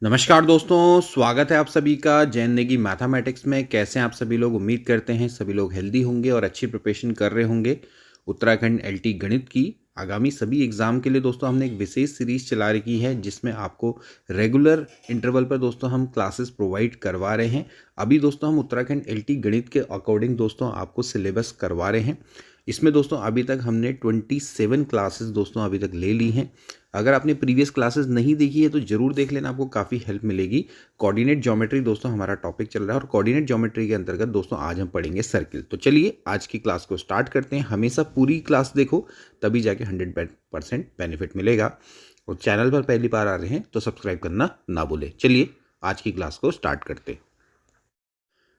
नमस्कार दोस्तों, स्वागत है आप सभी का जैन नेगी मैथमेटिक्स में। कैसे हैं आप सभी लोग? उम्मीद करते हैं सभी लोग हेल्दी होंगे और अच्छी प्रिपरेशन कर रहे होंगे। उत्तराखंड एलटी गणित की आगामी सभी एग्ज़ाम के लिए दोस्तों हमने एक विशेष सीरीज़ चला रखी है, जिसमें आपको रेगुलर इंटरवल पर दोस्तों हम क्लासेस प्रोवाइड करवा रहे हैं। अभी दोस्तों हम उत्तराखंड एलटी गणित के अकॉर्डिंग दोस्तों आपको सिलेबस करवा रहे हैं। इसमें दोस्तों अभी तक हमने 27 क्लासेस दोस्तों अभी तक ले ली हैं। अगर आपने प्रीवियस क्लासेस नहीं देखी है तो ज़रूर देख लेना, आपको काफ़ी हेल्प मिलेगी। कोऑर्डिनेट ज्योमेट्री दोस्तों हमारा टॉपिक चल रहा है और कोऑर्डिनेट ज्योमेट्री के अंतर्गत दोस्तों आज हम पढ़ेंगे सर्किल। तो चलिए आज की क्लास को स्टार्ट करते हैं। हमेशा पूरी क्लास देखो, तभी जाके 100% बेनिफिट मिलेगा। और चैनल पर पहली बार आ रहे हैं तो सब्सक्राइब करना ना भूलें। चलिए आज की क्लास को स्टार्ट करते हैं।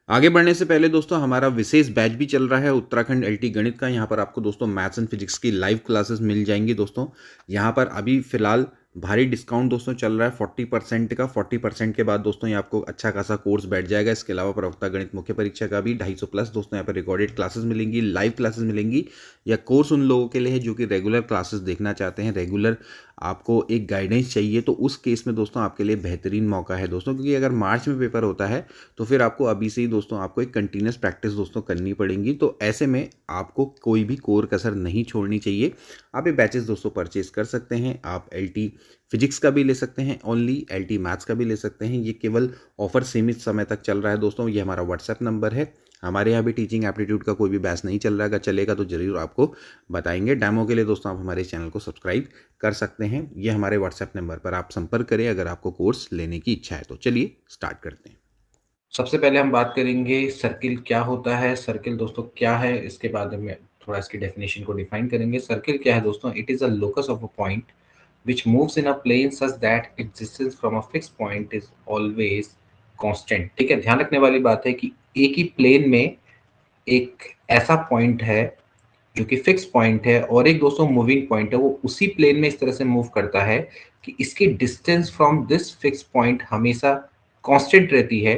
आगे बढ़ने से पहले दोस्तों हमारा विशेष बैच भी चल रहा है उत्तराखंड एलटी गणित का। यहाँ पर आपको दोस्तों मैथ्स एंड फिजिक्स की लाइव क्लासेस मिल जाएंगी दोस्तों। यहाँ पर अभी फिलहाल भारी डिस्काउंट दोस्तों चल रहा है 40% का। 40% के बाद दोस्तों ये आपको अच्छा खासा कोर्स बैठ जाएगा। इसके अलावा प्रवक्ता गणित मुख्य परीक्षा का भी 250 प्लस दोस्तों यहाँ पर रिकॉर्डेड क्लासेस मिलेंगी, लाइव क्लासेस मिलेंगी। या कोर्स उन लोगों के लिए है जो कि रेगुलर क्लासेस देखना चाहते हैं, रेगुलर आपको एक गाइडेंस चाहिए, तो उस केस में दोस्तों आपके लिए बेहतरीन मौका है दोस्तों। क्योंकि अगर मार्च में पेपर होता है तो फिर आपको अभी से ही दोस्तों आपको एक कंटिन्यूस प्रैक्टिस दोस्तों करनी पड़ेगी। तो ऐसे में आपको कोई भी कोर कसर नहीं छोड़नी चाहिए। आप ये बैचेस दोस्तों परचेज कर सकते हैं। आप एलटी फिजिक्स का भी ले सकते हैं, ओनली एलटी मैथ्स का भी ले सकते हैं। ये केवल ऑफर सीमित समय तक चल रहा है दोस्तों। ये हमारा व्हाट्सएप नंबर है। हमारे यहाँ भी टीचिंग एप्टीट्यूड का कोई भी बैच नहीं चल रहा है। अगर चलेगा तो जरूर आपको बताएंगे। डेमो के लिए दोस्तों आप हमारे चैनल को सब्सक्राइब कर सकते हैं। ये हमारे व्हाट्सएप नंबर पर आप संपर्क करें अगर आपको कोर्स लेने की इच्छा है। तो चलिए स्टार्ट करते हैं। सबसे पहले हम बात करेंगे सर्किल क्या होता है। सर्किल दोस्तों क्या है, इसके बाद में थोड़ा इसकी डेफिनेशन को डिफाइन करेंगे। सर्किल क्या है दोस्तों? It is a locus of a point which moves in a plane such that its distance from a fixed point is always constant। ठीक है, ध्यान रखने वाली बात है कि एक ही प्लेन में एक ऐसा पॉइंट है जो कि फिक्स पॉइंट है और एक दोस्तों मूविंग पॉइंट है, वो उसी प्लेन में इस तरह से मूव करता है कि इसकी distance from this fix point हमेशा कांस्टेंट रहती है।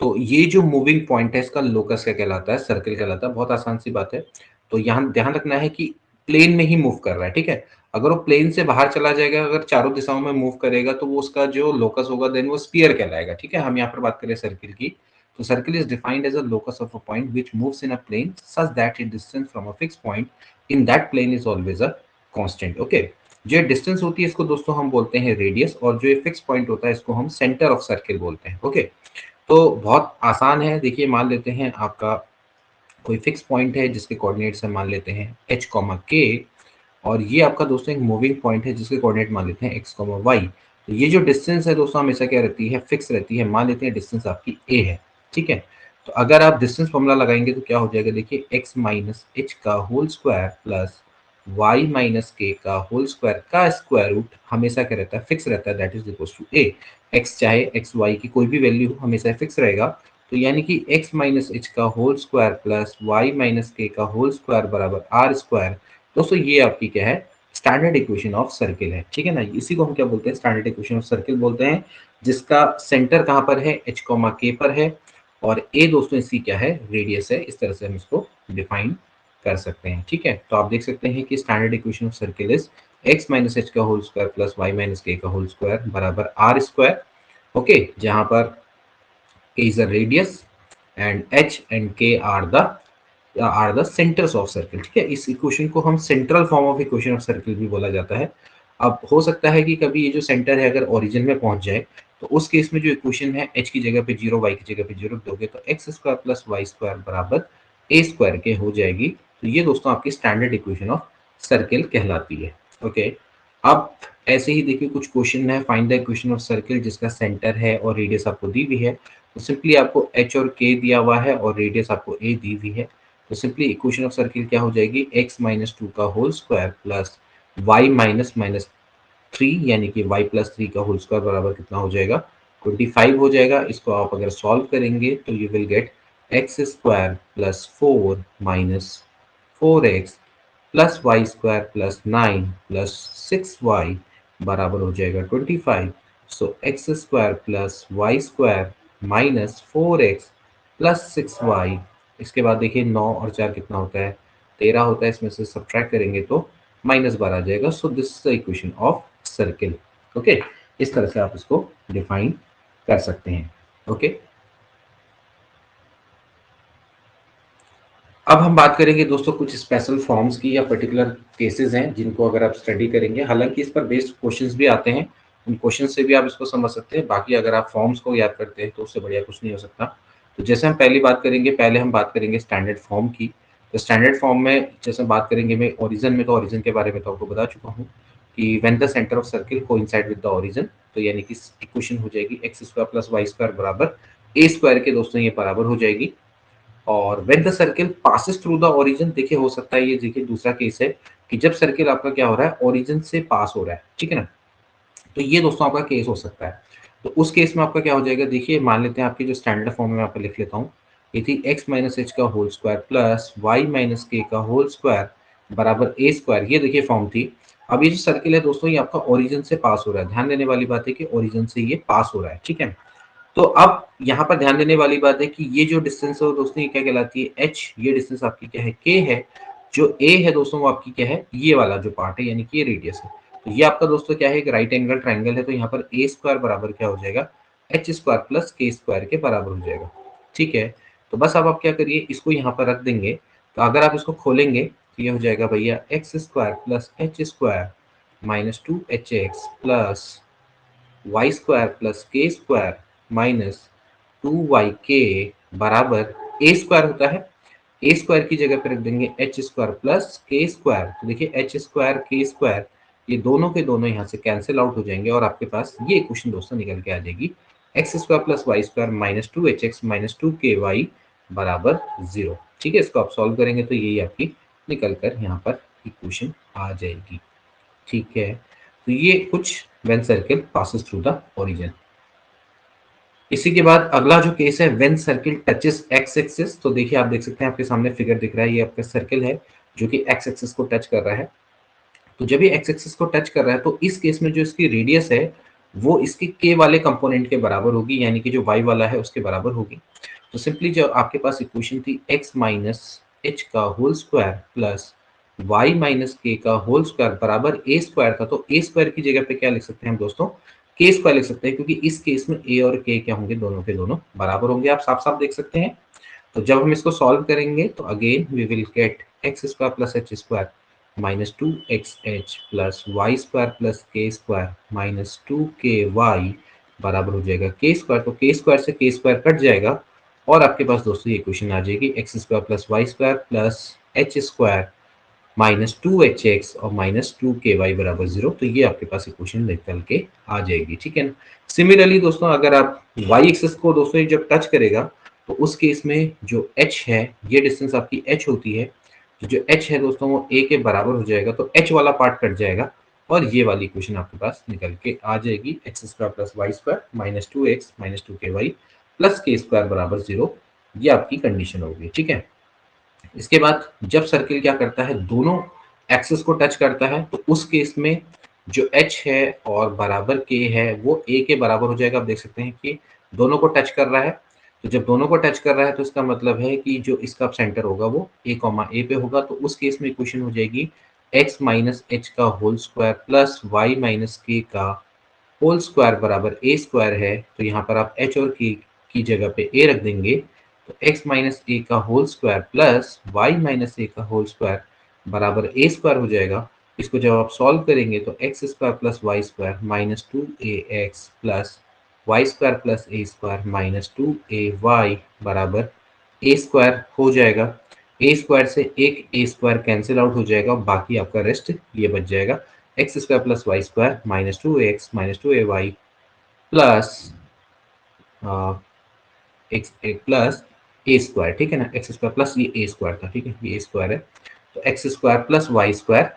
तो ये जो मूविंग पॉइंट है इसका लोकस क्या कहलाता है? सर्किल कहलाता है। बहुत आसान सी बात है। तो यहाँ ध्यान रखना है कि प्लेन में ही मूव कर रहा है। ठीक है, अगर वो प्लेन से बाहर चला जाएगा, अगर चारों दिशाओं में मूव करेगा, तो वो उसका जो लोकस होगा देन वो स्फीयर कहलाएगा। ठीक है, हम यहाँ पर बात करें सर्किल की। तो circle is defined as a locus of a point which moves in a plane such that it distance from a fix point in that plane is always a constant. Okay, जो distance होती है इसको दोस्तों हम बोलते हैं radius, और जो फिक्स पॉइंट होता है इसको हम सेंटर ऑफ सर्किल बोलते हैं। ओके, तो बहुत आसान है। देखिए, मान लेते हैं आपका कोई फिक्स पॉइंट है जिसके कोऑर्डिनेट्स हम मान लेते हैं h, k, और ये आपका दोस्तों एक मूविंग पॉइंट है जिसके कोऑर्डिनेट मान लेते हैं x, y। तो ये जो डिस्टेंस है दोस्तों हमेशा क्या रहती है? फिक्स रहती है। मान लेते हैं डिस्टेंस आपकी a है। ठीक है, तो अगर आप डिस्टेंस फॉर्मूला लगाएंगे तो क्या हो जाएगा? देखिए, x माइनस एच का whole square plus y minus k का होल स्क्वायर का स्क्वायर रूट हमेशा क्या रहता है? फिक्स रहता है। That is equal to a। x चाहे x y की कोई भी वैल्यू हो हमेशा फिक्स रहेगा। तो यानी कि x माइनस एच का whole square plus y minus k का होल स्क्वायर बराबर आर स्क्वायर। दोस्तों ये आपकी क्या है? स्टैंडर्ड इक्वेशन ऑफ सर्किल है। ठीक है ना, इसी को हम क्या बोलते हैं? स्टैंडर्ड इक्वेशन ऑफ सर्किल बोलते हैं, जिसका सेंटर कहाँ पर है? h, k पर है, और a दोस्तों इसकी क्या है? रेडियस है। इस तरह से हम इसको डिफाइन कर सकते हैं। ठीक है, तो आप देख सकते हैं कि standard equation of circle is x minus h का whole square plus y minus k का होल स्क्वायर बराबर आर स्क्वायर। ओके, जहां पर a is the radius and h and k are the centers of circle। ठीक है, इस equation को हम central form of equation of circle भी बोला जाता है। अब हो सकता है कि कभी ये जो सेंटर है अगर ओरिजिन में पहुंच जाए, तो उस केस में जो इक्वेशन है h की जगह पे 0, y की जगह पे 0 दोगे तो x square plus y square बराबर ए स्क्वायर के हो जाएगी। तो ये दोस्तों आपकी स्टैंडर्ड इक्वेशन ऑफ सर्किल कहलाती है। ओके, अब ऐसे ही देखिए कुछ क्वेश्चन है। Find the equation of circle जिसका सेंटर है और रेडियस आपको दी हुई है। तो सिंपली आपको h और k दिया हुआ है और रेडियस आपको a दी हुई है। तो सिंपली इक्वेशन ऑफ सर्किल क्या हो जाएगी? x माइनस टू का whole square plus y minus minus three, यानी कि y प्लस थ्री का होल स्क्वायर बराबर कितना हो जाएगा? 25 हो जाएगा। इसको आप अगर सॉल्व करेंगे तो you will get x square plus four minus four x plus y square plus nine plus six y बराबर हो जाएगा 25। So x square plus y square minus four x plus six y. इसके बाद देखिए 9 और 4 कितना होता है? 13 होता है। इसमें से सब्ट्रैक्ट करेंगे तो माइनस 12 आ जाएगा। So this is the equation of circle. Okay, इस तरह से आप इसको डिफाइन कर सकते हैं। ओके, अब हम बात करेंगे दोस्तों कुछ स्पेशल फॉर्म्स की या पर्टिकुलर केसेस हैं जिनको अगर आप स्टडी करेंगे, हालांकि इस पर बेस्ड क्वेश्चंस भी आते हैं, उन क्वेश्चन से भी आप इसको समझ सकते हैं। बाकी अगर आप फॉर्म्स को याद करते हैं तो उससे बढ़िया कुछ नहीं हो सकता। तो जैसे हम पहली बात करेंगे, पहले हम बात करेंगे स्टैंडर्ड फॉर्म की। तो स्टैंडर्ड फॉर्म में जैसे बात करेंगे, मैं ओरिजिन में, तो ओरिजिन के बारे में तो आपको बता चुका हूँ कि when the centre of circle coincide with the origin, तो यानी कि इक्वेशन हो जाएगी x square plus y square बराबर ए स्क्वायर के, दोस्तों ये बराबर हो जाएगी। और when the circle passes through the origin, देखिए हो सकता है ये, देखिए दूसरा केस है कि जब सर्किल आपका क्या हो रहा है, ओरिजिन से पास हो रहा है, ठीक है ना। तो ये दोस्तों आपका केस हो सकता है। तो उस केस में आपका क्या हो जाएगा, देखिए मान लेते हैं आपकी जो स्टैंडर्ड फॉर्म में आपको लिख लेता हूँ, ये थी एक्स माइनस एच का whole square plus y minus k का होल स्क्वायर बराबर ए स्क्वायर, ये देखिए फॉर्म थी। अब ये जो सर्किल है दोस्तों, ये आपका ओरिजिन से पास हो रहा है, ध्यान देने वाली बात है कि ओरिजिन से ये पास हो रहा है, ठीक है। तो अब यहाँ पर ध्यान देने वाली बात है कि ये जो डिस्टेंस है वो दोस्तों ये क्या कहलाती है, एच। ये डिस्टेंस आपकी क्या है, के है। जो ए है दोस्तों वो आपकी क्या है, ये वाला जो पार्ट है, यानी कि ये रेडियस है। तो ये आपका दोस्तों क्या है, एक राइट एंगल ट्राइंगल है। तो यहाँ पर ए स्क्वायर बराबर क्या हो जाएगा, h square plus k square के बराबर हो जाएगा, ठीक है। तो बस अब आप क्या करिए, इसको यहाँ पर रख देंगे। तो अगर आप इसको खोलेंगे तो ये हो जाएगा भैया x square plus h square minus two h x plus y square plus k square minus two y k बराबर ए स्क्वायर होता है। ए स्क्वायर की जगह पर रख देंगे H square plus k square. तो देखिए एच स्क्वायर के स्क्वायर, ये दोनों के दोनों यहाँ से कैंसिल आउट हो जाएंगे और आपके पास ये इक्वेशन दोस्तों निकल के आ जाएगी, x square plus y square minus two h x minus two k y बराबर जीरो, ठीक है। इसको आप सॉल्व करेंगे तो यही आपकी निकल कर यहाँ पर इक्वेशन आ जाएगी, ठीक है। तो ये कुछ when circle passes through the origin. इसी के बाद अगला जो केस है, when circle touches x axis. तो देखिए आप देख सकते हैं, आपके सामने फिगर दिख रहा है, ये आपका सर्किल है जो कि एक्स एक्सिस को टच कर रहा है। तो जब ये एक्स एक्सिस को टच कर रहा है तो इस केस में जो इसकी रेडियस है वो इसके के वाले कंपोनेंट के बराबर होगी, यानी कि जो वाई वाला है उसके बराबर होगी। तो सिंपली जो आपके पास इक्वेशन थी एक्स माइनस एच का whole square plus y minus k का होल स्क्वायर बराबर ए स्क्वायर था। तो ए स्क्वायर की जगह पे क्या लिख सकते हैं हम दोस्तों, के स्क्वायर लिख सकते हैं, क्योंकि इस केस में ए और के क्या होंगे, दोनों के दोनों बराबर होंगे, आप साफ साफ देख सकते हैं। तो जब हम इसको सॉल्व करेंगे तो again we will get x square plus h square minus two x h plus y square plus k square minus two k y बराबर हो जाएगा के स्क्वायर। तो के स्क्वायर से के स्क्वायर कट जाएगा और आपके पास दोस्तों ये इक्वेशन आ जाएगी x square plus y square plus h square minus two h x और माइनस टू के वाई बराबर जीरो। तो ये आपके पास इक्वेशन निकल के आ जाएगी, ठीक है ना। सिमिलरली दोस्तों अगर आप वाई एक्सिस को दोस्तों ये जब टच करेगा तो उस केस में जो h है, ये डिस्टेंस आपकी h होती है, तो जो h है दोस्तों वो a के बराबर हो जाएगा। तो h वाला पार्ट कट जाएगा और ये वाली इक्वेशन आपके पास निकल के आ जाएगी, x square plus y square minus two x minus two k y plus k square बराबर जीरो। ये आपकी कंडीशन होगी, ठीक है। इसके बाद जब सर्किल क्या करता है, दोनों एक्सिस को टच करता है, तो उस केस में जो h है और बराबर k है वो a के बराबर हो जाएगा। आप देख सकते हैं कि दोनों को टच कर रहा है। तो जब दोनों को टच कर रहा है तो इसका मतलब है कि जो इसका सेंटर होगा वो a कॉमा ए पे होगा। तो उस केस में इक्वेशन हो जाएगी x माइनस एच का whole square plus y minus k का होल स्क्वायर बराबर ए स्क्वायर है। तो यहाँ पर आप h और k की जगह पे a रख देंगे। तो x माइनस ए का whole square plus y minus a का होल स्क्वायर बराबर ए स्क्वायर हो जाएगा। इसको जब आप सॉल्व करेंगे तो x square plus y square minus two a x plus y square plus a square minus two a y बराबर ए स्क्वायर हो जाएगा। ए स्क्वायर से एक ए स्क्वायर कैंसिल आउट हो जाएगा और बाकी आपका रेस्ट ये बच जाएगा, x square plus y square minus two x minus two a y plus x a plus a square, ठीक है ना। एक्स स्क्वायर प्लस ये ए स्क्वायर था, ठीक है, ये ए स्क्वायर है। तो x square plus y square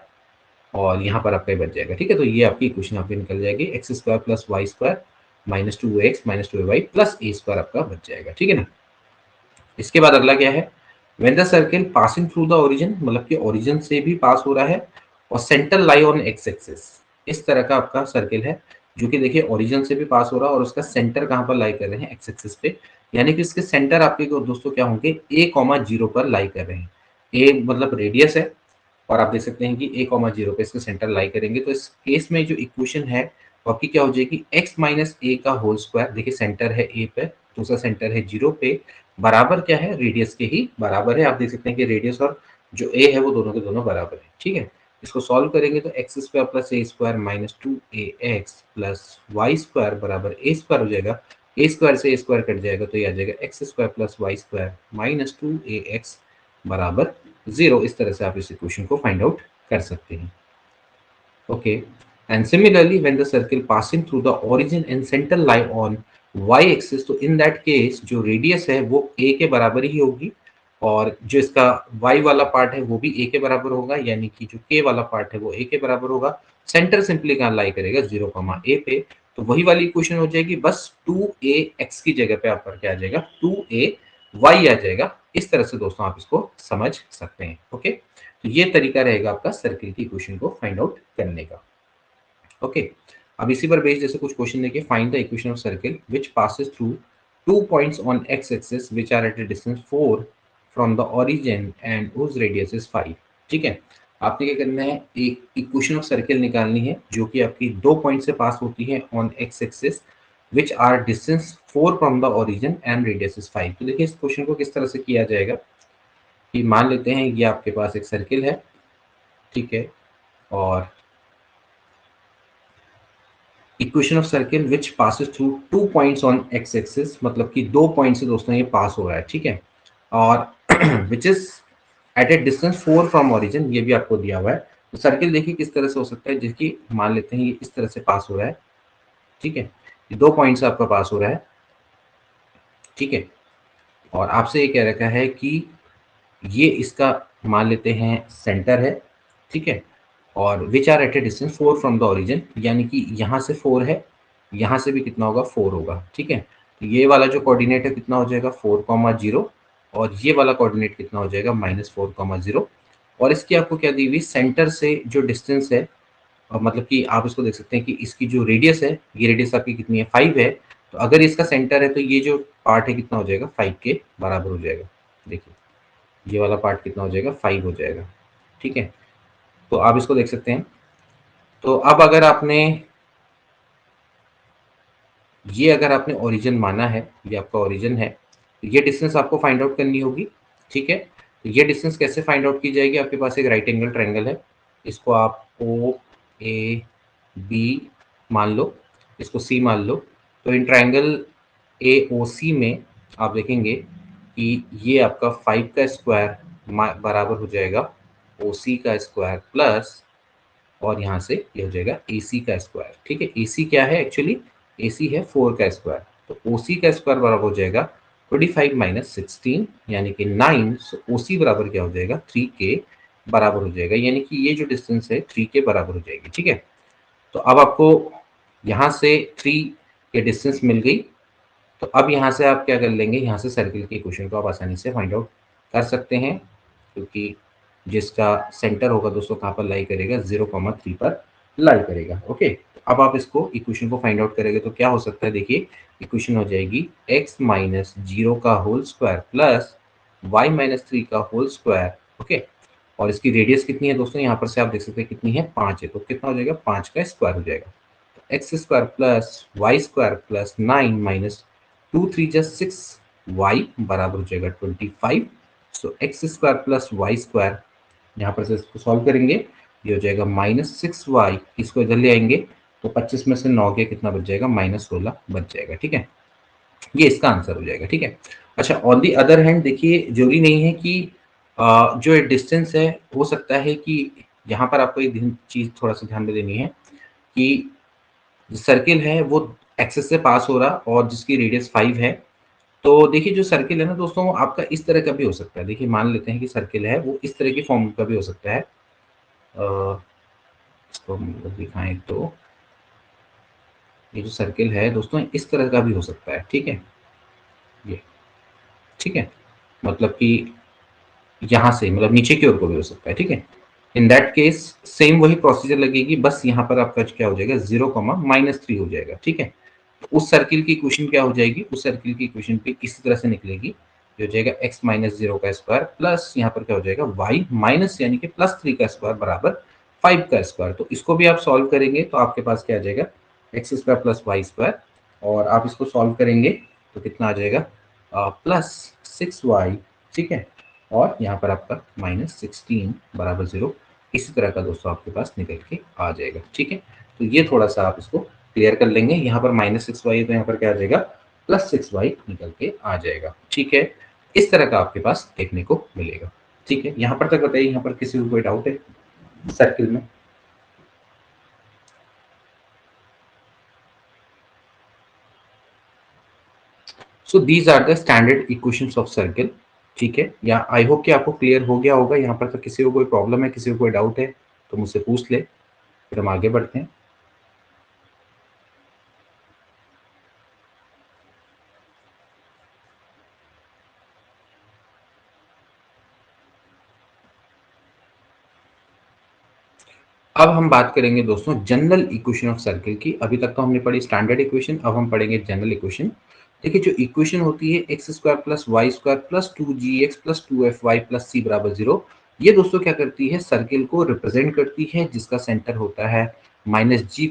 और यहाँ पर आपका बच जाएगा, ठीक है। तो ये आपकी इक्वेशन आपकी निकल जाएगी, x square plus y square minus two x minus two y plus a square आपका बच जाएगा, ठीक है ना। इसके बाद अगला क्या है, when the circle passing through the origin, मतलब कि ओरिजिन से भी पास हो रहा है और centre lie on x axis. इस तरह का आपका सर्किल है जो कि देखिए ओरिजिन से भी पास हो रहा है और उसका सेंटर कहाँ पर लाई कर रहे हैं, एक्स एक्सिस पे। यानी कि इसके सेंटर आपके दोस्तों क्या होंगे, ए कॉमा जीरो पर लाई कर रहे हैं। ए मतलब रेडियस है और आप देख सकते हैं कि ए कॉमा जीरो पे इसके सेंटर लाई करेंगे। तो इस केस में जो इक्वेशन है तो आपकी क्या हो जाएगी x माइनस ए का होल स्क्वायर, देखिए सेंटर है ए पे, दूसरा सेंटर है 0 पे, बराबर क्या है, रेडियस के ही बराबर है। आप देख सकते हैं कि रेडियस और जो ए है वो दोनों के दोनों बराबर है, ठीक है। इसको सॉल्व करेंगे तो x square plus a square minus 2ax plus y square बराबर ए स्क्वायर हो जाएगा। ए स्क्वायर से ए स्क्वायर कट जाएगा तो ये आ जाएगा x square plus y square minus 2ax बराबर 0। इस तरह से आप इस इक्वेशन को फाइंड आउट कर सकते हैं। Okay, and similarly when the circle passing through the origin and centre lie on y axis, तो इन दैट केस जो रेडियस है वो a के बराबर ही होगी और जो इसका y वाला पार्ट है वो भी a के बराबर होगा, यानी कि जो k वाला पार्ट है वो a के बराबर होगा। सेंटर सिंपली कहाँ लाई करेगा, 0, a पे, तो वही वाली इक्वेशन हो जाएगी, बस 2ax की जगह पे आपका क्या आ जाएगा, 2ay आ जाएगा। इस तरह से दोस्तों आप इसको समझ सकते हैं। ओके, तो ये तरीका रहेगा आपका सर्किल की इक्वेशन को फाइंड आउट करने का। ओके, अब इसी पर बेस्ड जैसे कुछ क्वेश्चन देखिए, find the equation of circle which passes through 2 points on x axis which are at a distance 4 from the origin and whose radius is 5। ठीक है, आपने क्या करना है, एक इक्वेशन ऑफ सर्किल निकालनी है जो कि आपकी 2 पॉइंट से पास होती है on x axis which are distance 4 from the origin and radius is 5। तो देखिए इस क्वेश्चन को किस तरह से किया जाएगा कि मान लेते हैं ये आपके पास एक सर्किल है, ठीक है, और equation of circle which passes through 2 points on x axis, मतलब कि 2 पॉइंट से दोस्तों ये पास हो रहा है, ठीक है, और which is at a distance 4 from origin, ये भी आपको दिया हुआ है। तो सर्किल देखिए किस तरह से हो सकता है, जिसकी मान लेते हैं ये इस तरह से पास हो रहा है, ठीक है, ये 2 पॉइंट से आपका पास हो रहा है, ठीक है, और आपसे ये कह रखा है कि ये इसका मान लेते हैं सेंटर है, ठीक है, और which are at a distance 4 from the origin, यानी कि यहाँ से 4 है, यहाँ से भी कितना होगा, 4 होगा, ठीक है। तो ये वाला जो कोऑर्डिनेट है कितना हो जाएगा, 4,0, और ये वाला कोऑर्डिनेट कितना हो जाएगा, -4,0। और इसकी आपको क्या दी हुई, सेंटर से जो डिस्टेंस है, मतलब कि आप इसको देख सकते हैं कि इसकी जो रेडियस है, ये रेडियस आपकी कितनी है, 5 है। तो अगर इसका सेंटर है तो ये जो पार्ट है कितना हो जाएगा, 5 के बराबर हो जाएगा। देखिए ये वाला पार्ट कितना हो जाएगा, 5 हो जाएगा, ठीक है। तो आप इसको देख सकते हैं। तो अब अगर आपने ये अगर आपने ओरिजिन माना है, ये आपका ओरिजिन है, तो ये डिस्टेंस आपको फाइंड आउट करनी होगी, ठीक है। तो ये डिस्टेंस कैसे फाइंड आउट की जाएगी, आपके पास एक राइट एंगल ट्रायंगल है, इसको आप ओ ए बी मान लो, इसको सी मान लो। तो इन ट्रायंगल ए ओ सी में आप देखेंगे कि ये आपका 5 का स्क्वायर बराबर हो जाएगा ओ सी का स्क्वायर प्लस, और यहाँ से ये हो जाएगा ए सी का स्क्वायर, ठीक है। ए सी क्या है एक्चुअली, ए सी है 4 का स्क्वायर, तो ओ सी का स्क्वायर बराबर हो जाएगा 25 माइनस 16 यानी कि 9। सो ओ सी बराबर क्या हो जाएगा, 3 के बराबर हो जाएगा, यानी कि ये जो डिस्टेंस है 3 के बराबर हो जाएगी, ठीक है। तो अब आपको यहाँ से 3 के डिस्टेंस मिल गई, तो अब यहाँ से आप क्या कर लेंगे, यहाँ से सर्किल के इक्वेशन को आप आसानी से फाइंड आउट कर सकते हैं, क्योंकि जिसका सेंटर होगा दोस्तों कहाँ पर लाई करेगा, 0,3 पर लाई करेगा। ओके, अब आप इसको इक्वेशन को फाइंड आउट करेंगे तो क्या हो सकता है, देखिए इक्वेशन हो जाएगी x माइनस 0 का whole square plus y minus 3 का होल स्क्वायर। ओके, और इसकी रेडियस कितनी है दोस्तों, यहाँ पर से आप देख सकते हैं कितनी है, 5 है, तो कितना हो जाएगा, 5 का स्क्वायर हो जाएगा। X square plus y square plus 9 minus 2 3 6 y बराबर हो जाएगा 25। So x square plus y square, यहाँ पर से इसको सॉल्व करेंगे, ये हो जाएगा -6y, इसको इधर ले आएंगे तो 25 में से 9 के कितना बच जाएगा, -16 बच जाएगा, ठीक है। ये इसका आंसर हो जाएगा, ठीक है। अच्छा, ऑन दी अदर हैंड देखिए, जरूरी नहीं है कि जो डिस्टेंस है, हो सकता है कि यहाँ पर आपको एक चीज थोड़ा सा ध्यान में देनी है कि सर्किल है वो एक्सेस से पास हो रहा और जिसकी रेडियस 5 है। तो देखिए जो सर्किल है ना दोस्तों, आपका इस तरह का भी हो सकता है। देखिए मान लेते हैं कि सर्किल है वो इस तरह की फॉर्म का भी हो सकता है। इसको हम लोग दिखाएं तो ये जो सर्किल है दोस्तों इस तरह का भी हो सकता है, ठीक है, ये, ठीक है, मतलब कि यहाँ से मतलब नीचे की ओर को भी हो सकता है, ठीक है। इन दैट केस सेम वही प्रोसीजर लगेगी, बस यहाँ पर आपका क्या हो जाएगा, 0,-3 हो जाएगा, ठीक है। तो उस सर्किल की इक्वेशन क्या हो जाएगी, उस सर्किल की इक्वेशन पे इसी तरह से निकलेगी, जो हो जाएगा x माइनस 0 का स्क्वायर प्लस यहाँ पर क्या हो जाएगा y माइनस यानी कि +3 का स्क्वायर बराबर 5 का स्क्वायर। तो इसको भी आप सॉल्व करेंगे तो आपके पास क्या आ जाएगा, x square plus y square, और आप इसको सॉल्व करेंगे तो कितना आ जाएगा, प्लस 6y, ठीक है, और यहाँ पर आपका -16 बराबर 0। इसी तरह का दोस्तों आपके पास निकल के आ जाएगा, ठीक है। तो ये थोड़ा सा आप इसको क्लियर कर लेंगे, यहाँ पर -6y है तो यहाँ पर क्या आ जाएगा, +6y निकल के आ जाएगा, ठीक है। इस तरह का आपके पास देखने को मिलेगा, ठीक है। यहाँ पर तक बताइए, यहाँ पर किसी को कोई डाउट है सर्किल में? So these are the standard equations of circle, ठीक है। या आई होप कि आपको क्लियर हो गया होगा। यहाँ पर तक किसी को कोई प्रॉब्लम है, किसी को कोई डाउट है तो मुझसे पूछ ले, फिर हम आगे बढ़ते हैं। अब हम बात करेंगे दोस्तों जनरल इक्वेशन ऑफ सर्किल की। अभी तक तो हमने पढ़ी स्टैंडर्ड इक्वेशन, अब हम पढ़ेंगे जनरल इक्वेशन। देखिए जो इक्वेशन होती है x square plus y square plus 2gx plus 2fy plus c बराबर 0, ये दोस्तों क्या करती है, सर्किल को रिप्रेजेंट करती है जिसका सेंटर होता है -g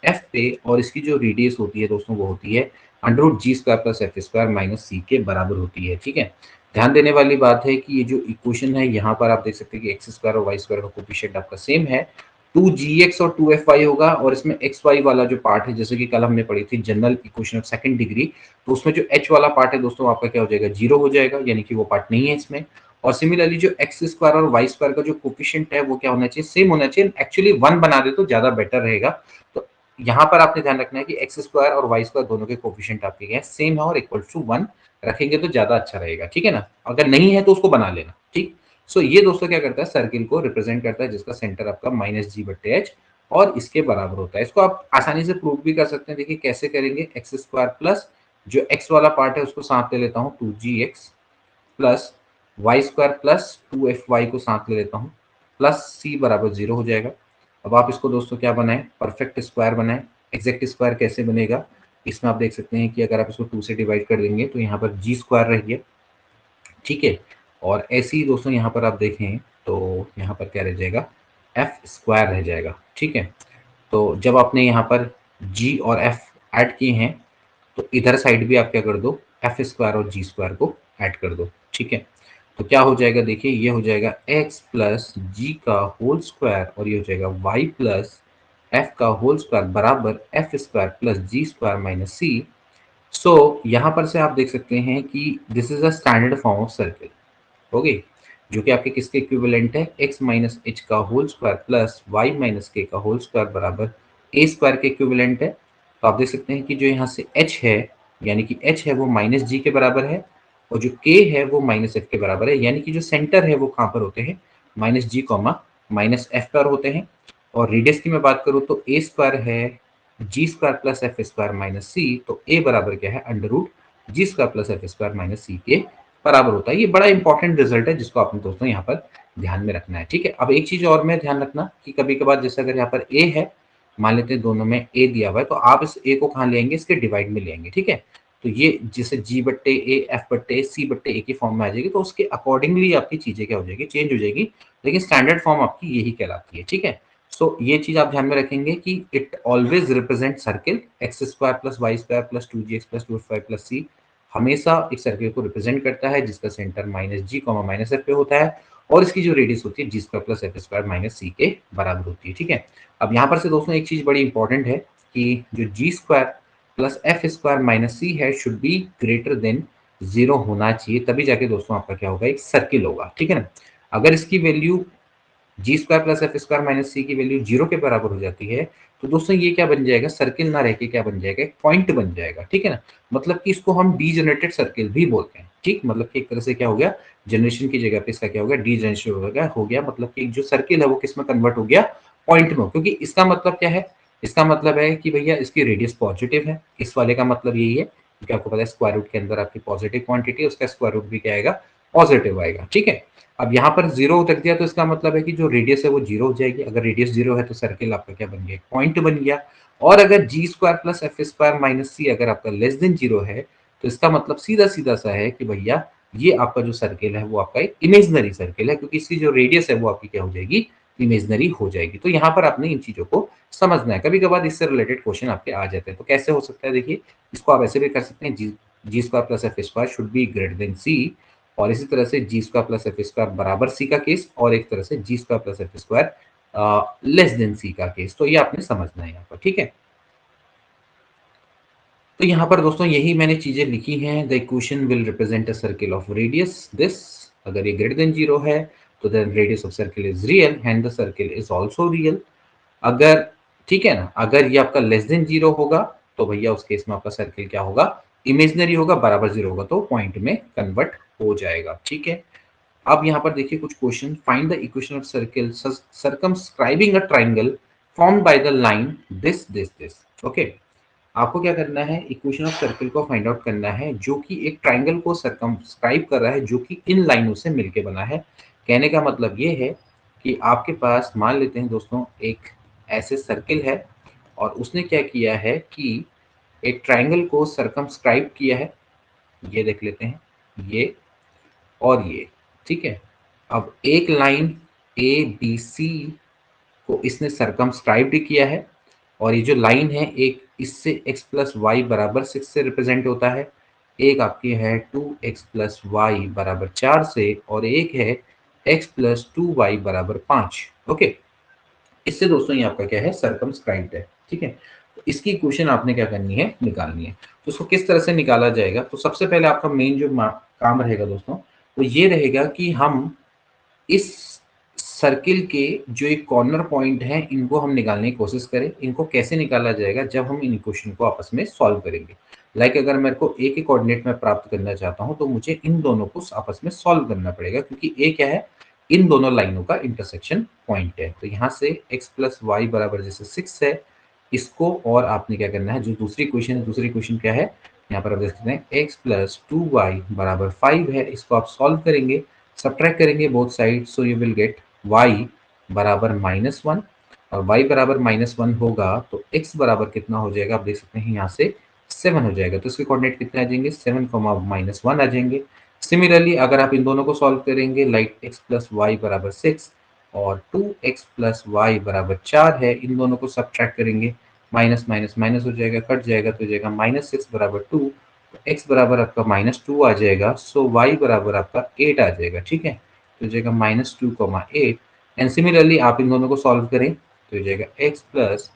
-f पे, और इसकी जो रेडियस होती है दोस्तों वो होती है √g square plus F square minus c के बराबर होती है, ठीक है। ध्यान देने वाली बात है कि ये जो इक्वेशन है यहाँ पर आप देख सकते हैं कि एक्स स्क्वायर और वाई स्क्वायर का कोफिशिएंट आपका सेम है, 2gx और 2fy होगा, और इसमें xy वाला जो पार्ट है, जैसे कि कल हमने पढ़ी थी general equation of second degree, तो उसमें जो h वाला पार्ट है दोस्तों आपका क्या हो जाएगा, जीरो हो जाएगा, यानी कि वो पार्ट नहीं है इसमें। और सिमिलरली जो एक्स स्क्वायर और वाई स्क्वायर का जो कोफिशिएंट है वो क्या होना चाहिए, सेम होना चाहिए। एक्चुअली 1 बना दे तो ज्यादा बेटर रहेगा। तो यहाँ पर आपने ध्यान रखना है कि एक्स स्क्वायर और वाई स्क्वायर दोनों के कोफिशिएंट आपके क्या है, सेम है और इक्वल टू 1 रखेंगे तो ज्यादा अच्छा रहेगा, ठीक है ना। अगर नहीं है तो उसको बना लेना, ठीक। सो ये दोस्तों क्या करता है, सर्किल को रिप्रेजेंट करता है जिसका सेंटर आपका -g/h और इसके बराबर होता है। इसको आप आसानी से प्रूव भी कर सकते हैं। देखिए कैसे करेंगे, एक्स स्क्वायर प्लस जो एक्स वाला पार्ट है उसको साथ ले लेता हूँ 2gx plus y square plus 2fy को साथ ले लेता हूँ, प्लस c बराबर 0 हो जाएगा। अब आप इसको दोस्तों क्या बनाएं, परफेक्ट स्क्वायर बनाएं। एग्जैक्ट स्क्वायर कैसे बनेगा, इसमें आप देख सकते हैं कि अगर आप इसको 2 से डिवाइड कर देंगे तो यहाँ पर जी स्क्वायर रह गया, ठीक है। और ऐसे ही दोस्तों यहाँ पर आप देखें तो यहाँ पर क्या रह जाएगा, एफ स्क्वायर रह जाएगा, ठीक है। तो जब आपने यहाँ पर जी और एफ ऐड किए हैं तो इधर साइड भी आप क्या कर दो, एफ स्क्वायर और जी स्क्वायर को ऐड कर दो, ठीक है। तो क्या हो जाएगा, देखिए ये हो जाएगा एक्स प्लस जी का होल स्क्वायर, और ये हो जाएगा वाई प्लस एफ का होल स्क्वायर बराबर f square plus g square minus c. सो यहाँ पर से आप देख सकते हैं कि this is a standard form of circle, okay, जो कि आपके किसके इक्विवेलेंट है, x माइनस एच का whole square plus y minus k का होल स्क्वायर बराबर ए स्क्वायर के इक्विवेलेंट है। तो आप देख सकते हैं कि जो यहाँ से h है, यानी कि h है वो -g के बराबर है, और जो k है वो -f के बराबर है, यानी कि जो सेंटर है वो कहाँ पर होते हैं, -g -f पर होते हैं। और रेडियस की मैं बात करूँ तो a स्क्वायर है g square plus F square minus c, तो ए बराबर क्या है, √g square plus F square minus c के बराबर होता है। ये बड़ा इंपॉर्टेंट रिजल्ट है जिसको आपने दोस्तों यहाँ पर ध्यान में रखना है, ठीक है। अब एक चीज और में ध्यान रखना कि कभी कभार जैसे अगर यहाँ पर ए है, मान लेते हैं दोनों में ए दिया हुआ है, तो आप इस ए को कहाँ ले आएंगे, इसके डिवाइड में ले आएंगे, ठीक है। तो ये जैसे g/a f/a c/a की फॉर्म में आ जाएगी, तो उसके अकॉर्डिंगली आपकी चीजें क्या हो जाएगी, चेंज हो जाएगी, लेकिन स्टैंडर्ड फॉर्म आपकी यही कहलाती है, ठीक है। सो ये चीज आप ध्यान में रखेंगे कि it always represent circle, x square plus y square plus 2gx plus 2fy plus c हमेशा एक सर्किल को रिप्रेजेंट करता है जिसका सेंटर -g -f पे होता है, और इसकी जो रेडियस होती है g square plus F square minus c के बराबर होती है, ठीक है। अब यहाँ पर से दोस्तों एक चीज बड़ी इंपॉर्टेंट है कि जो g square plus F square minus c है शुड बी ग्रेटर देन 0 होना चाहिए, तभी जाके दोस्तों आपका क्या होगा, एक सर्किल होगा, ठीक है ना। अगर इसकी value g square plus F square minus c की वैल्यू 0 के बराबर हो जाती है, तो दोस्तों ये क्या बन जाएगा, सर्किल ना रह के क्या बन जाएगा, एक पॉइंट बन जाएगा, ठीक है ना। मतलब कि इसको हम डीजनरेटेड सर्किल भी बोलते हैं, ठीक। मतलब कि एक तरह से क्या हो गया, जनरेशन की जगह पे इसका क्या हो गया, डीजनरेशन हो गया, मतलब कि जो सर्किल है वो किस में कन्वर्ट हो गया, पॉइंट में। क्योंकि इसका मतलब क्या है, इसका मतलब है कि भैया इसकी रेडियस पॉजिटिव है, इस वाले का मतलब यही है, क्योंकि आपको पता है स्क्वायर रूट के अंदर आपकी पॉजिटिव क्वांटिटी है, उसका स्क्वायर रूट भी क्या आएगा, पॉजिटिव आएगा, ठीक है। अब यहाँ पर 0 रख दिया तो इसका मतलब है कि जो रेडियस है वो 0 हो जाएगी। अगर रेडियस 0 है तो सर्किल आपका क्या बन गया, पॉइंट बन गया। और अगर g square plus F square minus c अगर आपका लेस देन 0 है, तो इसका मतलब सीधा सीधा सा है कि भैया ये आपका जो सर्किल है वो आपका एक इमेजनरी सर्किल है, क्योंकि इसकी जो रेडियस है वो आपकी क्या हो जाएगी, इमेजिनरी हो जाएगी। तो यहाँ पर आपने इन चीज़ों को समझना है। कभी-कभार इससे रिलेटेड क्वेश्चन आपके आ जाते हैं। तो कैसे हो सकता है देखिए, इसको आप ऐसे भी कर सकते हैं, G square plus F square should be greater than C, और इसी तरह से G square plus F square बराबर सी का केस, और एक तरह से G square plus F square less than C का केस। तो ये आपने समझना है यहाँ पर, ठीक है। तो यहाँ पर दोस्तों यही मैंने चीजें लिखी हैं। The equation will represent a circle of radius this, अगर ये ग्रेटर देन 0 है तो then radius of circle is real and the circle is also real. अगर, ठीक है ना, अगर ये आपका लेस देन 0 होगा तो भैया उस केस में आपका सर्किल क्या होगा, इमेजिनरी होगा, बराबर 0 होगा तो पॉइंट में कन्वर्ट हो जाएगा, ठीक है। अब यहाँ पर देखिए कुछ question, find the equation of circle circumscribing a triangle formed by the line this. Okay, आपको क्या करना है, इक्वेशन ऑफ सर्किल को फाइंड आउट करना है जो कि एक ट्राइंगल को सर्कमस्क्राइब कर रहा है, जो कि इन लाइनों से मिलके बना है। कहने का मतलब ये है कि आपके पास, मान लेते हैं दोस्तों, एक ऐसे सर्किल है और उसने क्या किया है कि एक ट्राइंगल को सर्कमस्क्राइब किया है। ये देख लेते हैं, ये और ये, ठीक है। अब एक लाइन ए बी सी को इसने सर्कमस्क्राइब्ड किया है, और ये जो लाइन है एक इससे x प्लस वाई बराबर 6 से रिप्रेजेंट होता है, एक आपकी है 2x प्लस वाई बराबर 4 से, और एक है x प्लस 2y बराबर 5। ओके, इससे दोस्तों ये आपका क्या है, सर्कमस्क्राइब्ड है, ठीक है। तो इसकी इक्वेशन आपने क्या करनी है, निकालनी है। तो उसको किस तरह से निकाला जाएगा, तो सबसे पहले आपका मेन जो काम रहेगा दोस्तों, वो ये रहेगा कि हम इस सर्किल के जो एक कॉर्नर पॉइंट है इनको हम निकालने की कोशिश करें। इनको कैसे निकाला जाएगा, जब हम इन इक्वेशन को आपस में सॉल्व करेंगे। अगर मेरे को ए के कोऑर्डिनेट में प्राप्त करना चाहता हूं तो मुझे इन दोनों को आपस में सॉल्व करना पड़ेगा, क्योंकि ए क्या है, इन दोनों लाइनों का इंटरसेक्शन पॉइंट है। तो यहाँ से एक्स प्लस वाई बराबर जैसे 6 है, इसको और आपने क्या करना है, जो दूसरी इक्वेशन है, दूसरी इक्वेशन क्या है, यहाँ पर आप देख सकते हैं एक्स प्लस 2y बराबर 5 है, इसको आप सॉल्व करेंगे, सब्ट्रैक्ट करेंगे both side, so you will gate y बराबर -1, और y बराबर -1 होगा तो x बराबर कितना हो जाएगा, आप देख सकते हैं यहाँ से 7 हो जाएगा। तो इसके कोऑर्डिनेट कितने आ जाएंगे, 7, -1 आ जाएंगे। सिमिलरली अगर आप इन दोनों को सॉल्व करेंगे, लाइक x प्लस वाई बराबर 6 और 2x प्लस वाई बराबर 4 है, इन दोनों को सब्ट्रैक्ट करेंगे, माइनस माइनस माइनस हो जाएगा, कट जाएगा, तो हो जाएगा -6 बराबर 2, तो x बराबर आपका -2 आ जाएगा, सो y बराबर आपका 8 आ जाएगा, ठीक है। तो हो जाएगा -2, 8। एंड सिमिलरली आप इन दोनों को सॉल्व करें तो हो जाएगा x प्लस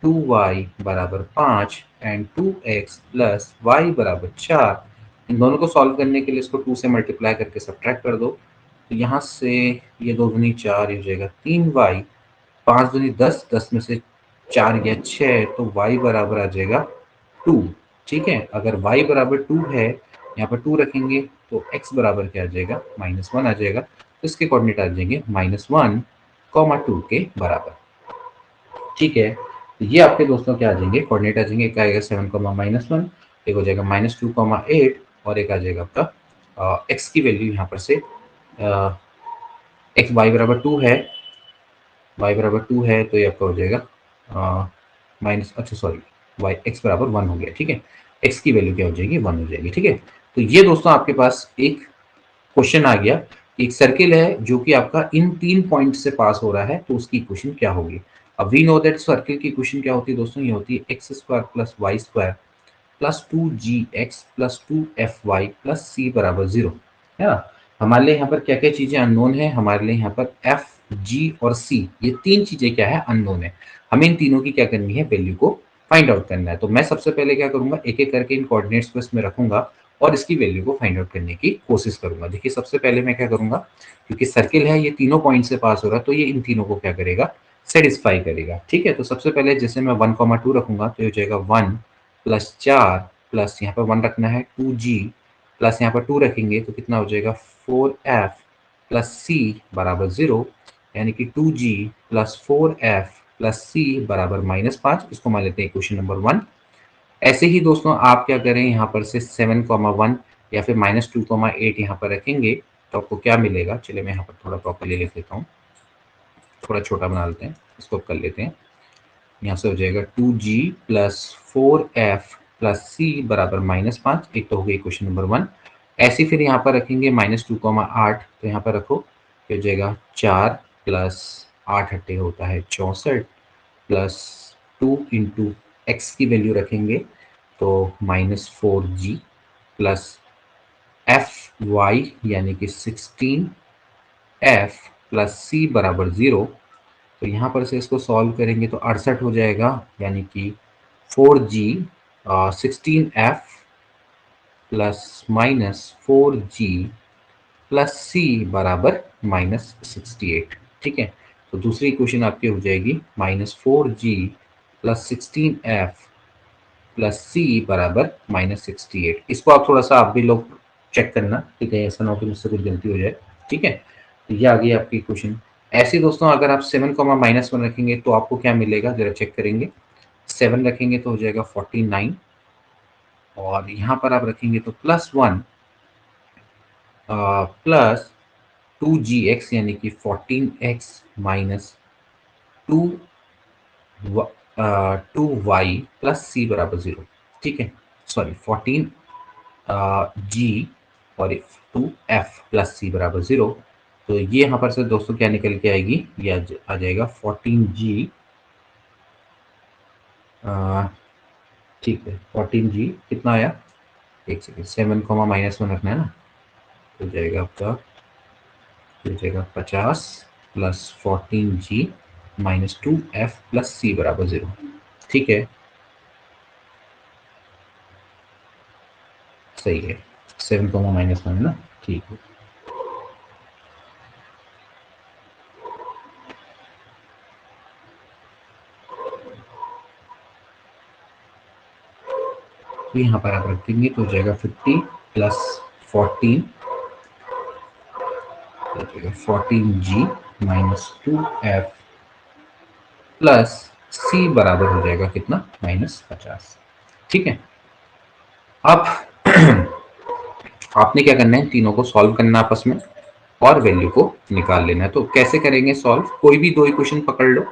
2y बराबर 5 एंड 2x प्लस वाई बराबर 4। इन दोनों को सॉल्व करने के लिए इसको 2 से मल्टीप्लाई करके सब्ट्रैक्ट कर दो, तो यहाँ से ये 2 दूनी 4, ये हो जाएगा 3y, 5 दूनी 10, 10 में से 4 गया 6, तो y बराबर आ जाएगा 2, ठीक है। अगर y बराबर 2 है, यहाँ पर 2 रखेंगे तो x बराबर क्या आ जाएगा, -1 आ जाएगा। तो इसके कोऑर्डिनेट आ जाएंगे -1, 2 के बराबर, ठीक है। तो ये आपके दोस्तों क्या आ जाएंगे, कोऑर्डिनेट आ जाएंगे, एक आएगा 7, -1, एक हो जाएगा -2, 8, और एक आ जाएगा आपका x की वैल्यू यहाँ पर से x y बराबर 2 है, y बराबर 2 है, तो ये आपका हो जाएगा माइनस, अच्छा सॉरी, y x बराबर 1 हो गया, ठीक है। x की वैल्यू क्या हो जाएगी, 1 हो जाएगी, ठीक है। तो ये दोस्तों आपके पास एक क्वेश्चन आ गया, एक सर्किल है जो कि आपका इन 3 पॉइंट से पास हो रहा है, तो उसकी इक्वेशन क्या होगी। अब वी नो दैट सर्किल की इक्वेशन क्या होती है दोस्तों, ये होती है x square plus y square plus 2gx plus 2fy plus c बराबर 0, है ना। हमारे लिए यहाँ पर क्या क्या चीजें अननोन है, हमारे लिए यहाँ पर f, g और c, ये तीन चीजें क्या है, अननोन है। हमें इन तीनों की क्या करनी है, वैल्यू को फाइंड आउट करना है। तो मैं सबसे पहले क्या करूंगा, एक एक करके इन कोऑर्डिनेट्स को इसमें रखूंगा और इसकी वैल्यू को फाइंड आउट करने की कोशिश करूंगा। देखिए सबसे पहले मैं क्या करूंगा, क्योंकि सर्किल है, ये तीनों पॉइंट से पास हो रहा है, तो ये इन तीनों को क्या करेगा, सेटिस्फाई करेगा, ठीक है। तो सबसे पहले जैसे मैं 1, 2 रखूंगा तो ये हो जाएगा 1 प्लस 4 प्लस यहाँ पर 1 रखना है 2g प्लस यहाँ पर 2 रखेंगे तो कितना हो जाएगा 4f प्लस c बराबर 0, यानी कि 2g plus 4f plus c बराबर -5। इसको मान लेते हैं इक्वेशन नंबर 1। ऐसे ही दोस्तों आप क्या करें, यहाँ पर से 7, 1 या फिर -2, 8 यहाँ पर रखेंगे तो आपको क्या मिलेगा। चलिए मैं यहाँ पर थोड़ा प्रॉपरली लिख लेता हूँ, थोड़ा छोटा बना लेते हैं, इसको कर लेते हैं। यहाँ से हो जाएगा 2g plus 4f plus c बराबर -5, एक तो हो गई क्वेश्चन नंबर 1। ऐसे फिर यहाँ पर रखेंगे -2, 8, तो यहाँ पर रखो, फिर हो जाएगा 4 प्लस 8 अट्ठे होता है 64 प्लस 2 इंटू एक्स की वैल्यू रखेंगे तो -4g प्लस एफ वाई यानी कि 16 एफ प्लस सी बराबर 0। तो यहाँ पर से इसको सॉल्व करेंगे तो 68 हो जाएगा, यानी कि 4g 16f plus -4g plus c बराबर -68। ठीक है, तो दूसरी इक्वेशन आपकी हो जाएगी -4g plus 16f plus c बराबर -68। इसको आप थोड़ा सा आप भी लोग चेक करना, ठीक है, ऐसा ना हो कि मुझसे कुछ गलती हो जाए। ठीक है, तो ये आ गई आपकी इक्वेशन। ऐसे ही दोस्तों अगर आप 7, -1 रखेंगे तो आपको क्या मिलेगा, जरा चेक करेंगे। 7 रखेंगे तो हो जाएगा 49, और यहाँ पर आप रखेंगे तो +1 प्लस 2gx यानी कि 14x minus 2y plus c बराबर 0। ठीक है, सॉरी 14 जी और 2f प्लस सी बराबर 0। तो ये यहाँ पर से दोस्तों क्या निकल के आएगी, ये आ जाएगा 14g। ठीक है, 14g कितना आया, एक सेकेंड, 7, -1 रखना है ना, तो जाएगा आपका, हो जाएगा 50 plus 14g minus 2f plus c बराबर 0। ठीक है, सही है, 7, -1 है ना, ठीक है। तो यहाँ पर आप रख देंगे तो हो जाएगा 50 plus 14, 14g minus 2f plus c बराबर हो जाएगा कितना, -50। ठीक है, अब आपने क्या करना है, तीनों को सॉल्व करना आपस में और वैल्यू को निकाल लेना है। तो कैसे करेंगे सॉल्व, कोई भी दो इक्वेशन पकड़ लो,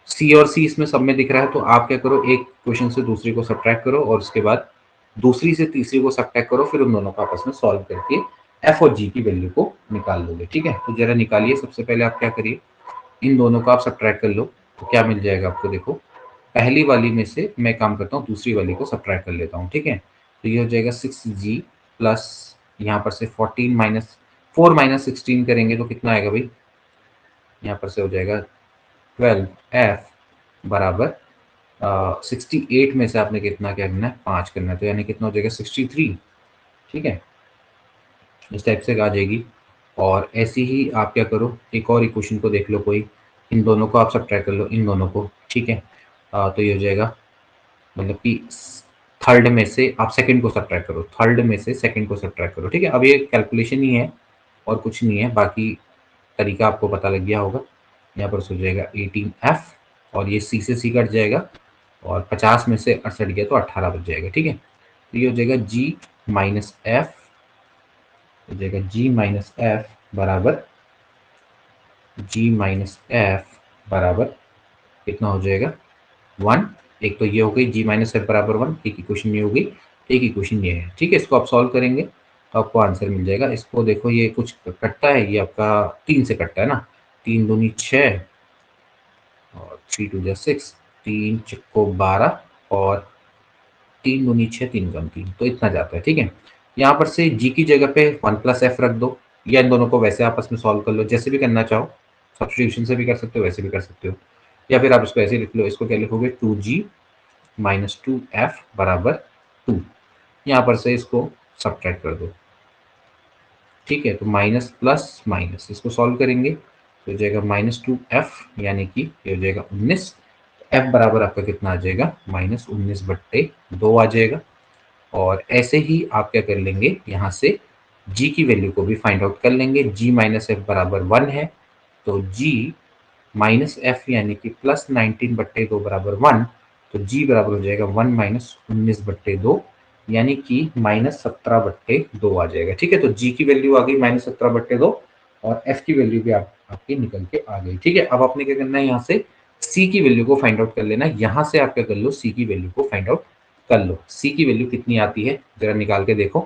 सी और सी इसमें सब में दिख रहा है, तो आप क्या करो, एक क्वेश्चन से दूसरी को सब्ट्रैक्ट करो और उसके बाद दूसरी से तीसरी को सब्ट्रैक्ट करो, फिर उन दोनों को आपस में सॉल्व करके एफ और जी की वैल्यू को निकाल लोगे। ठीक है, तो जरा निकालिए। सबसे पहले आप क्या करिए, इन दोनों को आप सब्ट्रैक्ट कर लो, तो क्या मिल जाएगा आपको, देखो पहली वाली में से मैं काम करता हूँ, दूसरी वाली को सब्ट्रैक्ट कर लेता हूँ। ठीक है, तो ये हो जाएगा 6g प्लस यहाँ पर से 14 माइनस 4 माइनस 16 करेंगे तो कितना आएगा भाई, यहाँ पर से हो जाएगा 12f बराबर 68 में से आपने कितना क्या करना है, 5 करना है, तो यानी कितना हो जाएगा 63। ठीक है, इस टाइप से आ जाएगी। और ऐसे ही आप क्या करो, एक और इक्वेशन को देख लो कोई, इन दोनों को आप सब्ट्रैक्ट कर लो, इन दोनों को। ठीक है, तो ये हो जाएगा, मतलब कि थर्ड में से आप सेकंड को सब्ट्रैक्ट करो, थर्ड में से सेकंड को सब्ट्रैक्ट करो। ठीक है, अब ये कैलकुलेशन ही है और कुछ नहीं है, बाकी तरीका आपको पता लग गया होगा। यहाँ पर हो जाएगा 18f और ये सी से सी कट जाएगा, और 50 में से 68 गया तो 18 बच जाएगा। ठीक है, तो ये हो जाएगा g माइनस एफ, हो जाएगा g माइनस एफ बराबर, g माइनस एफ बराबर कितना हो जाएगा, 1। एक तो ये हो गई g माइनस एफ बराबर 1, एक इक्वेशन ये हो गई, एक इक्वेशन ये है। ठीक है, इसको आप सॉल्व करेंगे तो आपको आंसर मिल जाएगा। इसको देखो, ये कुछ कटता है, ये आपका 3 से कटता है ना, 3 दूनी 6 और 3 टू जा 6, 3 चक्को 12 और 3 दूनी 6, 3 कम 3, तो इतना जाता है। ठीक है, यहाँ पर से जी की जगह पे 1 + f रख दो, या इन दोनों को वैसे आपस में सॉल्व कर लो, जैसे भी करना चाहो, सब्स्टिट्यूशन से भी कर सकते हो, वैसे भी कर सकते हो, या फिर आप इसको ऐसे लिख लो। इसको क्या लिखोगे, 2g माइनस 2f बराबर 2, यहाँ पर से इसको सब्ट्रैक्ट कर दो। ठीक है, तो माइनस प्लस माइनस इसको सॉल्व करेंगे तो हो जाएगा -2f, यानी कि ये हो जाएगा 19। f बराबर आपका कितना आ जाएगा, -19/2 आ जाएगा। और ऐसे ही आप क्या कर लेंगे, यहाँ से g की वैल्यू को भी फाइंड आउट कर लेंगे। g माइनस एफ बराबर 1 है, तो g माइनस एफ यानी कि +19/2 बराबर 1, तो g बराबर हो जाएगा 1 माइनस 19/2, यानी कि -17/2 आ जाएगा। ठीक है, तो g की वैल्यू आ गई -17/2 और f की वैल्यू भी आपकी निकल के आ गई। ठीक है, अब आपने क्या करना है, यहाँ से c की वैल्यू को फाइंड आउट कर लेना है। यहाँ से आप क्या कर लो, c की वैल्यू को फाइंड आउट कर लो। c की वैल्यू कितनी आती है, जरा निकाल के देखो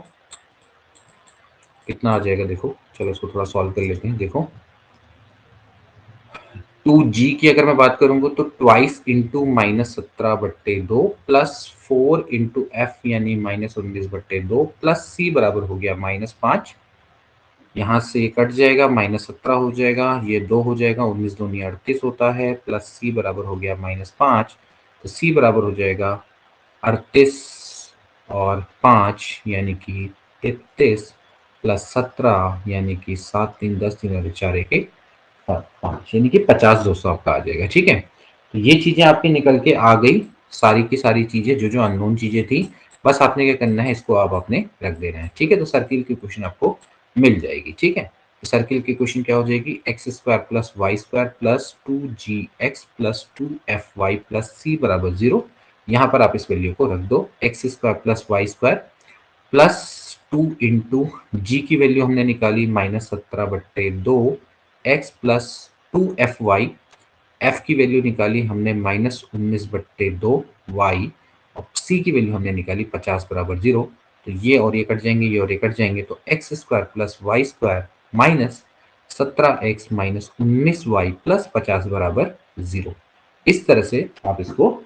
कितना आ जाएगा। देखो, चलो इसको थोड़ा सॉल्व कर लेते हैं। देखो, 2g की अगर मैं बात करूंगा तो twice into -17/2 plus 4 into F यानी -19/2 प्लस सी बराबर हो गया -5। यहाँ से ये कट जाएगा, -17 हो जाएगा, ये 2 हो जाएगा, 19 दूनी 38 होता है, प्लस सी बराबर हो गया -5। तो सी बराबर हो जाएगा 38 और 5 यानी कि 33 प्लस 17 यानी कि 7 3 10 3 और 4 1 5 यानी कि 50 200 आपका आ जाएगा। ठीक है, तो ये चीजें आपकी निकल के आ गई, सारी की सारी चीजें जो जो अननोन चीजें थी, बस आपने क्या करना है, इसको आप अपने रख देना है। ठीक है, तो सर्किल की क्वेश्चन आपको मिल जाएगी। ठीक है, तो सर्किल की क्वेश्चन क्या हो जाएगी, x square plus y square plus 2gx plus 2fy plus c बराबर 0। यहाँ पर आप इस वैल्यू को रख दो, x square plus y square plus 2 into g की वैल्यू हमने निकाली -17/2 एक्स प्लस 2fy, एफ की वैल्यू निकाली हमने -19/2 वाई और सी की वैल्यू हमने निकाली 50 बराबर 0। तो ये और ये कट जाएंगे, ये और ये कट जाएंगे, तो x square plus y square minus 17x minus 19y plus 50 बराबर 0। इस तरह से आप इसको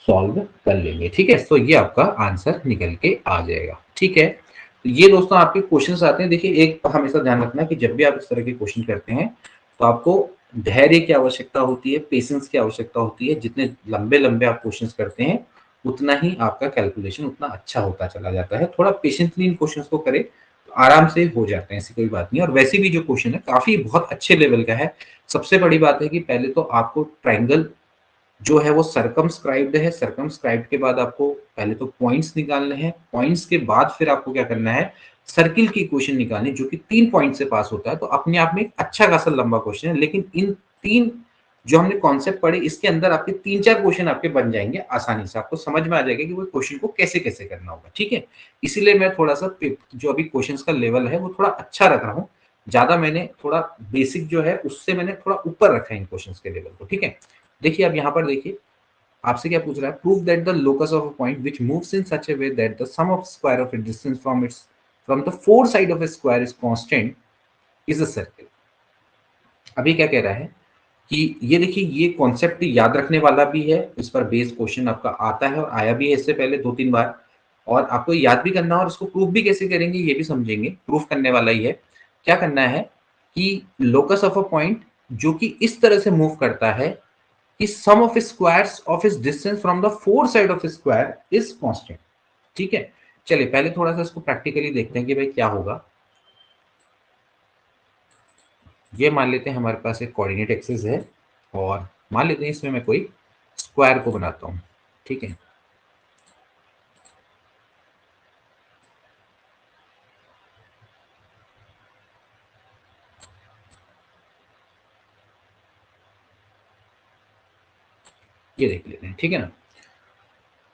सॉल्व कर लेंगे। ठीक है, तो ये आपका आंसर निकल के आ जाएगा। ठीक है, तो ये दोस्तों आपके क्वेश्चंस आते हैं। देखिए, एक हमेशा ध्यान रखना कि जब भी आप इस तरह के क्वेश्चन करते हैं तो आपको धैर्य की आवश्यकता होती है, पेशेंस की आवश्यकता होती है। जितने लंबे लंबे आप क्वेश्चंस करते हैं उतना ही आपका कैलकुलेशन उतना अच्छा होता चला जाता है। थोड़ा पेशेंटली इन क्वेश्चंस को करें तो आराम से हो जाते हैं, ऐसी कोई बात नहीं। और वैसे भी जो क्वेश्चन है काफी बहुत अच्छे लेवल का है। सबसे बड़ी बात है कि पहले तो आपको ट्राइंगल जो है वो सर्कमस्क्राइब्ड है, सर्कमस्क्राइब्ड के बाद आपको पहले तो पॉइंट्स निकालने हैं, पॉइंट्स के बाद फिर आपको क्या करना है, सर्किल की इक्वेशन निकालनी, जो कि 3 पॉइंट से पास होता है। तो अपने आप में एक अच्छा खासा लंबा क्वेश्चन है, लेकिन इन 3 जो हमने कॉन्सेप्ट पढ़े इसके अंदर आपके 3-4 क्वेश्चन आपके बन जाएंगे आसानी से। आपको समझ में आ जाएगा कि वो क्वेश्चन को कैसे-कैसे करना होगा। ठीक है? इसीलिए मैं थोड़ा-सा जो अभी क्वेश्चंस का लेवल है वो थोड़ा अच्छा रख रहा हूँ। ज़्यादा मैंने थोड़ा बेसिक जो है उससे मैंने थोड़ा ऊपर रखा है इन क्वेश्चंस के लेवल को। ठीक है? देखिए, अब यहाँ पर देखिए, आपसे क्या पूछ रहा है, prove that the locus of a point which moves in such a way that the sum of square of its distance from the four side of a square is constant is a circle. अभी क्या कह रहा है कि ये देखिए, ये concept याद रखने वाला भी है, इस पर बेस्ड क्वेश्चन आपका आता है और आया भी है इससे पहले 2-3 बार, और आपको याद भी करना है और इसको प्रूफ भी कैसे करेंगे ये भी समझेंगे। प्रूफ करने वाला ही है। क्या करना है कि लोकस ऑफ अ पॉइंट जो कि इस तरह से मूव करता है कि sum of squares of its distance from the four side of a square is constant। ठीक है, चलिए पहले थोड़ा सा इसको प्रैक्टिकली देखते हैं कि भाई क्या होगा। ये मान लेते हैं हमारे पास एक कोऑर्डिनेट एक्सिस है और मान लेते हैं इसमें मैं कोई स्क्वायर को बनाता हूं। ठीक है, ये देख लेते हैं। ठीक है ना,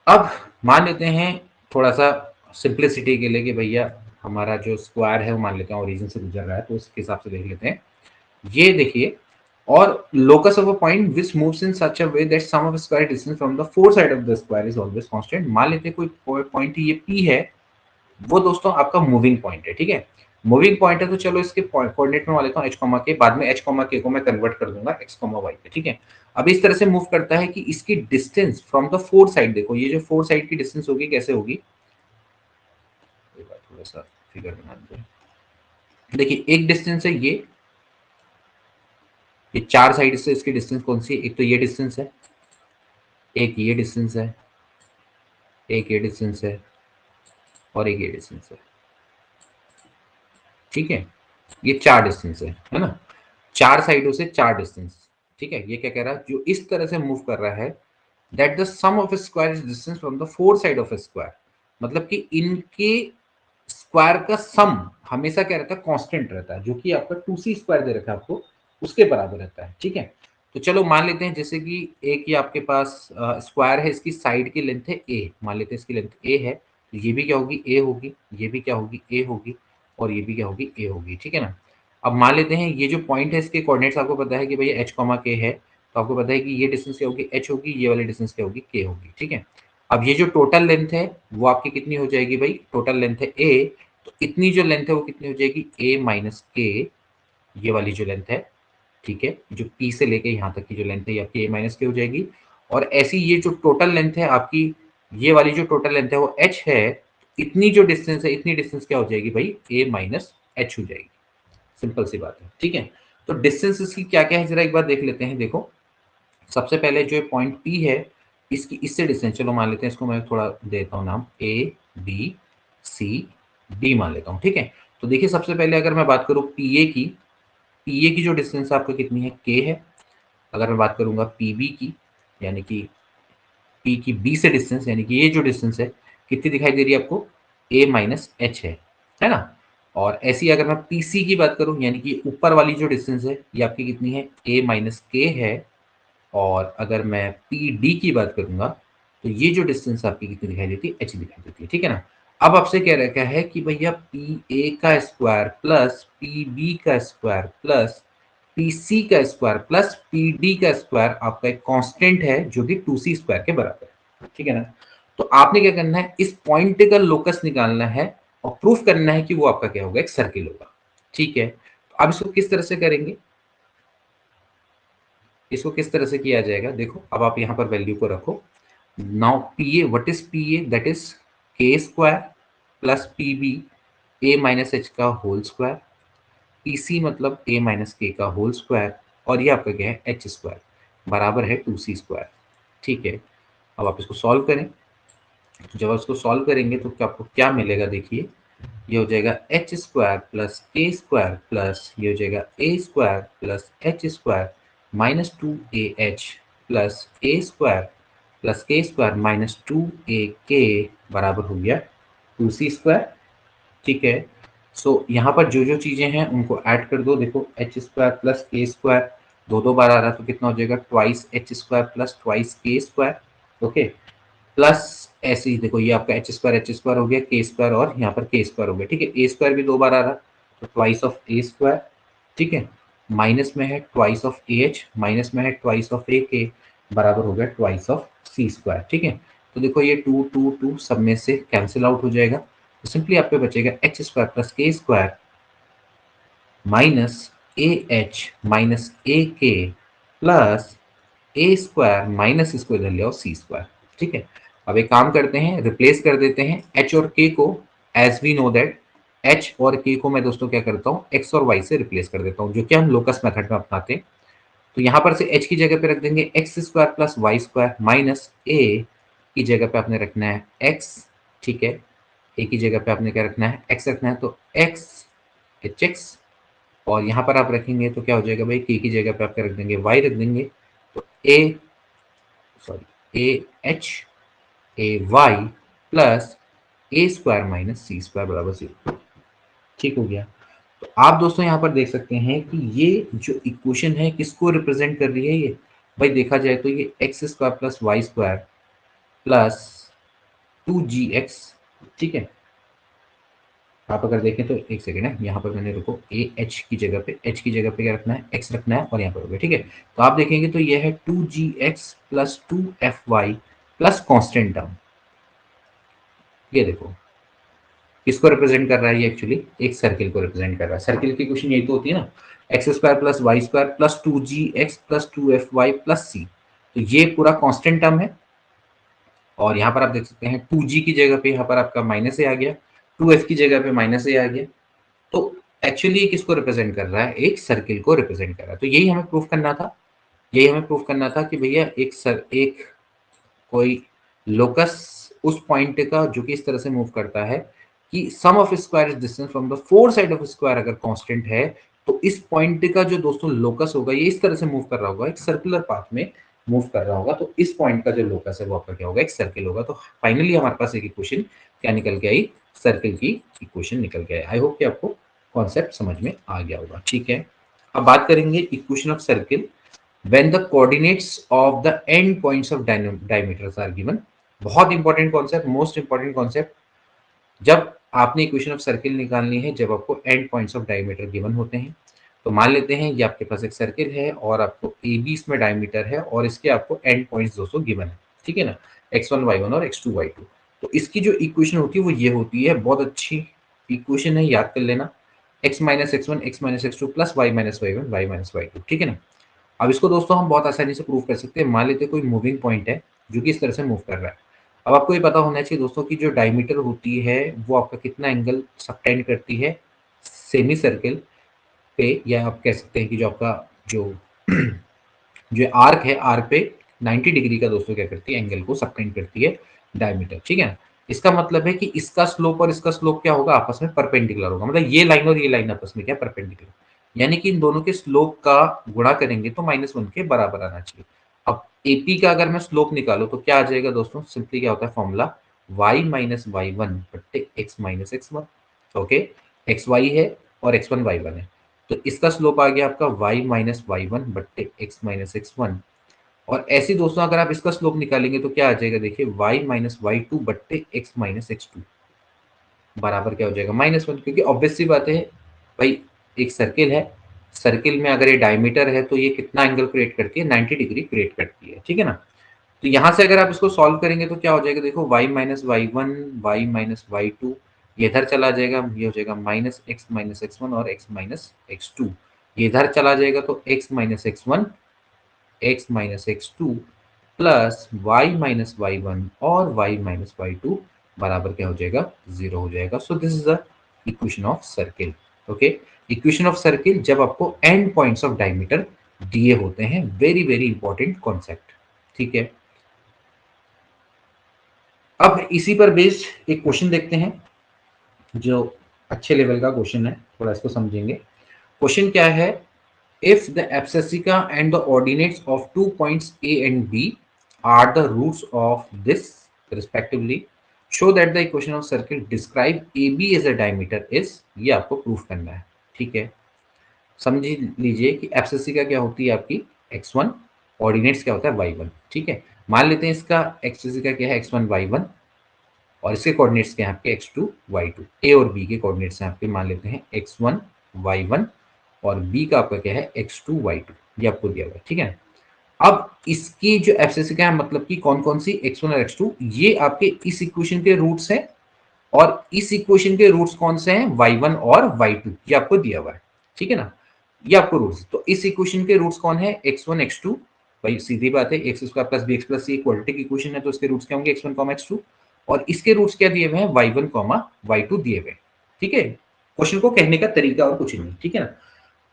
अब मान लेते हैं थोड़ा सा सिंप्लिसिटी के लिए कि भैया हमारा जो स्क्वायर है वो मान लेते हैं ओरिजिन से गुजर रहा है, तो उसके हिसाब से देख लेते हैं। ये देखिए, और locus of a point which moves in such a way that sum of square distance from the four side of the square is always constant। मान लेते हैं कोई पॉइंट ये P है, वो दोस्तों आपका मूविंग पॉइंट है। ठीक है, मूविंग पॉइंट है तो चलो इसके कोऑर्डिनेट में मान लेता हूँ h के, बाद में h k को मैं कन्वर्ट कर दूंगा x y पे। ठीक है, अब इस तरह से मूव करता है कि इसकी distance from the four side, देखो ये जो फोर साइड की डिस्टेंस होगी कैसे होगी, थोड़ा सा फिगर बना दो। देखिए, एक डिस्टेंस है ये चार साइड से इसकी डिस्टेंस कौन सी है, एक तो ये डिस्टेंस है, एक ये डिस्टेंस है, एक ये डिस्टेंस है और एक ये डिस्टेंस है। ठीक है, ये चार डिस्टेंस है ना, चार साइडों से चार डिस्टेंस। ठीक है, ये क्या कह रहा है, जो इस तरह से मूव कर रहा है, that the sum of square is distance from the four side of square. मतलब कि इनके स्क्वायर का सम हमेशा क्या रहता है, कांस्टेंट रहता है, जो कि आपका 2c स्क्वायर दे रखा है आपको, उसके बराबर रहता है। ठीक है, तो चलो मान लेते हैं जैसे कि एक ही आपके पास स्क्वायर है, इसकी साइड की लेंथ है a, मान लेते हैं इसकी लेंथ a है, तो ये भी क्या होगी, a होगी, ये भी क्या होगी, a होगी, और ये भी क्या होगी, a होगी। ठीक है ना, अब मान लेते हैं ये जो पॉइंट है इसके कोऑर्डिनेट्स आपको पता है कि भैया h k है, तो आपको पता है कि ये डिस्टेंस क्या होगी, h होगी, ये वाली डिस्टेंस क्या होगी, k होगी। ठीक है, अब ये जो टोटल लेंथ है वो आपकी कितनी हो जाएगी भाई, टोटल लेंथ है a, तो इतनी जो लेंथ है वो कितनी हो जाएगी, a माइनस के, ये वाली जो लेंथ है। ठीक है, जो P से लेके यहाँ तक की जो लेंथ है ये आपकी a माइनस के हो जाएगी। और ऐसी ये जो टोटल लेंथ है आपकी, ये वाली जो टोटल लेंथ है वो h है, इतनी जो डिस्टेंस है इतनी डिस्टेंस क्या हो जाएगी भाई, a माइनस h हो जाएगी। सिंपल सी बात है, ठीक है। तो डिस्टेंस इसकी क्या क्या है जरा एक बार देख लेते हैं। देखो सबसे पहले जो पॉइंट P है इसकी इससे डिस्टेंस, चलो मान लेते हैं इसको, मैं थोड़ा देता हूँ नाम A B C D मान लेता हूँ, ठीक है। तो देखिए सबसे पहले अगर मैं बात करूँ PA की जो डिस्टेंस आपका कितनी है, K है। अगर मैं बात करूंगा PB की, यानी कि P की B से डिस्टेंस, यानी कि ये जो डिस्टेंस है कितनी दिखाई दे रही है आपको, A माइनस एच है ना। और ऐसी अगर मैं PC की बात करूं, यानी कि ऊपर वाली जो डिस्टेंस है ये आपकी कितनी है, A माइनस के है। और अगर मैं PD की बात करूंगा तो ये जो डिस्टेंस आपकी कितनी दिखाई देती है, H दिखाई देती है, ठीक है ना। अब आपसे कह रखा है कि भैया PA का स्क्वायर प्लस PB का स्क्वायर प्लस PC का स्क्वायर प्लस PD का स्क्वायर आपका एक कांस्टेंट है जो कि 2C स्क्वायर के बराबर है, ठीक है ना। तो आपने क्या करना है, इस पॉइंट का लोकस निकालना है और प्रूफ करना है कि वो आपका क्या होगा, एक सर्किल होगा, ठीक है। तो अब इसको किस तरह से करेंगे, इसको किस तरह से किया जाएगा, देखो अब आप यहाँ पर वैल्यू को रखो। Now P A, what is P A, that is के स्क्वायर प्लस पी बी ए माइनस एच का होल स्क्वायर, पी सी मतलब ए माइनस के का होल स्क्वायर, और ये आपका क्या है, एच स्क्वायर बराबर है 2C स्क्वायर, ठीक है। अब आप इसको सॉल्व करें, तो जब आप इसको सॉल्व करेंगे तो आपको क्या मिलेगा, देखिए ये हो जाएगा h square plus a square plus ये हो जाएगा a square plus h square minus 2AH plus a square plus k square minus 2AK बराबर हो गया 2C स्क्वायर, ठीक है। सो यहाँ पर जो जो चीज़ें हैं उनको ऐड कर दो। देखो H square plus k square दो दो बार आ रहा है तो कितना हो जाएगा, twice H square plus twice के स्क्वायर, ओके। प्लस ऐसे ही देखो ये आपका एच स्क्वायर हो गया, के स्क्वायर और यहाँ पर के स्क्वायर हो गया, ठीक है। ए स्क्वायर भी दो बार आ रहा तो ट्वाइस ऑफ ए स्क्वायर, ठीक है। माइनस में है twice of A h, minus में है ट्वाइस ऑफ ए के, बराबर हो गया ट्वाइस ऑफ सी स्क्वायर, ठीक है। तो देखो ये टू टू टू सब में से कैंसिल आउट हो जाएगा, तो सिंपली आप पे बचेगा h square plus k square minus a h minus a k plus a square minus इसको इधर ले आओ सी स्क्वायर, ठीक है। अब एक काम करते हैं, रिप्लेस कर देते हैं एच और के को, as we know that h और के को मैं दोस्तों क्या करता हूँ, एक्स और वाई से रिप्लेस कर देता हूँ, जो कि हम लोकस मेथड में अपनाते हैं। तो यहाँ पर से एच की जगह पे रख देंगे x square plus y square minus a की जगह पे आपने रखना है एक्स, ठीक है। ए की जगह पे आपने क्या रखना है, एक्स रखना है, तो एक्स एच एक्स, और यहाँ पर आप रखेंगे तो क्या हो जाएगा भाई, के की जगह पे आप क्या रख देंगे, वाई रख देंगे, तो a sorry a h a y plus a square minus c square बराबर 0, ठीक हो गया। तो आप दोस्तों यहाँ पर देख सकते हैं कि ये जो इक्वेशन है किसको रिप्रेजेंट कर रही है, ये भाई देखा जाए तो ये x square plus y square plus 2GX, ठीक है। आप अगर देखें तो एक सेकेंड है, यहाँ पर मैंने रुको ए एच की जगह पे, एच की जगह पे क्या रखना है, एक्स रखना है, और यहाँ पर हो गया, ठीक है। तो आप देखेंगे तो ये है 2GX plus 2FY plus constant term, ये देखो किसको रिप्रेजेंट कर रहा है, ये एक्चुअली एक सर्किल को रिप्रेजेंट कर रहा है। सर्किल की क्वेश्चन यही तो होती है ना, x square plus y square plus 2GX plus 2FY plus c, तो ये पूरा कॉन्स्टेंट टर्म है। और यहाँ पर आप देख सकते हैं 2G की जगह पे यहाँ पर आपका माइनस ए आ गया, 2F की जगह पे माइनस ए आ गया। तो एक्चुअली किसको रिप्रेजेंट कर रहा है, एक सर्किल को रिप्रेजेंट कर रहा है। तो यही हमें प्रूफ करना था, यही हमें प्रूफ करना था कि भैया एक कोई लोकस उस पॉइंट का जो कि इस तरह से मूव करता है कि sum of square is distance from the four side of square अगर कांस्टेंट है, तो इस पॉइंट का जो दोस्तों लोकस होगा ये इस तरह से मूव कर रहा होगा, एक सर्कुलर पाथ में मूव कर रहा होगा, तो इस पॉइंट का जो लोकस है वो आपका क्या होगा, एक सर्किल होगा। तो फाइनली हमारे पास एक इक्वेशन क्या निकल के आई, सर्किल की इक्वेशन निकल के आई। आई होप कि आपको कॉन्सेप्ट समझ में आ गया होगा, ठीक है। अब बात करेंगे equation of circle when the coordinates of the end points of diameters are given। बहुत important concept, most important concept, जब आपने इक्वेशन ऑफ सर्किल निकालनी है, जब आपको and points of diameter given होते हैं। तो मान लेते हैं ये आपके पास एक सर्किल है और आपको ए बी इसमें डायमीटर है और इसके आपको एंड पॉइंट्स दोस्तों गिवन है, ठीक है ना, x1 y1 और x2 y2। तो इसकी जो इक्वेशन होती है वो ये होती है, बहुत अच्छी इक्वेशन है, याद कर लेना। x minus x one x minus x two plus y minus y one y minus y two, ठीक है ना। अब इसको दोस्तों हम बहुत आसानी से प्रूव कर सकते हैं। मान लेते हैं कोई मूविंग पॉइंट है जो कि इस तरह से मूव कर रहा है। अब आपको ये पता होना चाहिए दोस्तों कि जो डायमीटर होती है वो आपका कितना एंगल सबटेंड करती है सेमी सर्किल पे, या आप कह सकते हैं कि जो आपका जो जो आर्क है, आर्क पे 90 डिग्री का दोस्तों क्या करती है, एंगल को सबटेंड करती है डायमीटर, ठीक है ना। इसका मतलब है कि इसका स्लोप और इसका स्लोप क्या होगा, आपस में परपेंडिकुलर होगा। मतलब ये लाइन और ये लाइन आपस में क्या परपेंडिकुलर, यानी कि इन दोनों के स्लोप का गुणा करेंगे तो -1 के बराबर आना चाहिए। अब एपी का अगर मैं स्लोप निकालू तो क्या आ जाएगा दोस्तों, सिंपली क्या होता है formula, y minus y one बट्टे x minus x one. Okay, x y है और एक्स वन वाई वन है, तो इसका स्लोप आ गया आपका y माइनस वाई वन बट्टे एक्स माइनस एक्स वन। और ऐसे ही दोस्तों अगर आप इसका स्लोप निकालेंगे तो क्या आ जाएगा, देखिए y माइनस वाई टू बट्टे एक्स माइनस एक्स टू बराबर क्या हो जाएगा -1, क्योंकि ऑब्वियस सी बात है भाई, एक सर्किल है, सर्किल में अगर ये डायमीटर है तो ये कितना एंगल क्रिएट करती है, 90 डिग्री क्रिएट करती है, ठीक है ना। तो यहाँ से अगर आप इसको सॉल्व करेंगे तो क्या हो जाएगा, देखो y minus y one y minus y two, ये इधर चला जाएगा, ये हो जाएगा माइनस एक्स वन और एक्स माइनस एक्स टू, ये इधर चला जाएगा तो x minus x one x minus x two plus y minus y one और वाई माइनस वाई टू बराबर क्या हो जाएगा, 0 हो जाएगा। So this is the equation of circle. Okay, equation of circle जब आपको एंड पॉइंट्स ऑफ डायमीटर दिए होते हैं, वेरी वेरी इंपॉर्टेंट कॉन्सेप्ट, ठीक है। अब इसी पर बेस्ड एक क्वेश्चन देखते हैं जो अच्छे लेवल का क्वेश्चन है, थोड़ा इसको समझेंगे। क्वेश्चन क्या है, if the abscissa and the ordinates of 2 points A and B are the roots of this respectively, show that the equation of circle describe AB as a diameter is, ये आपको proof करना है, ठीक है। समझ लीजिए कि एब्ससिका क्या होती है आपकी x1, ऑर्डिनेट्स क्या होता है y1, ठीक है। मान लेते हैं इसका एब्ससिका क्या है x1 y1 और इसके कोऑर्डिनेट्स क्या है आपके x2 y2, ए और बी के कोऑर्डिनेट्स हैं आपके, मान लेते हैं x1 y1 और बी का आपका क्या है x2 y2, ये आपको दिया हुआ है, ठीक है। अब इसकी जो एब्ससिका है, मतलब कि कौन कौन सी x1 और x2, ये आपके इस इक्वेशन के रूट्स हैं, और इस इक्वेशन के रूट्स कौन से हैं, y1 और y2, ये आपको दिया हुआ है, ठीक है ना। ये आपको रूट्स, तो इस इक्वेशन के रूट्स कौन है, x1 x2, भाई सीधी बात है, x square plus b x plus c quadratic equation है, तो इसके रूट्स क्या होंगे, x1 x2, और इसके रूट्स क्या दिए हुए हैं, y1 y2 दिए हुए हैं, ठीक है। क्वेश्चन को कहने का तरीका और कुछ नहीं, ठीक है ना।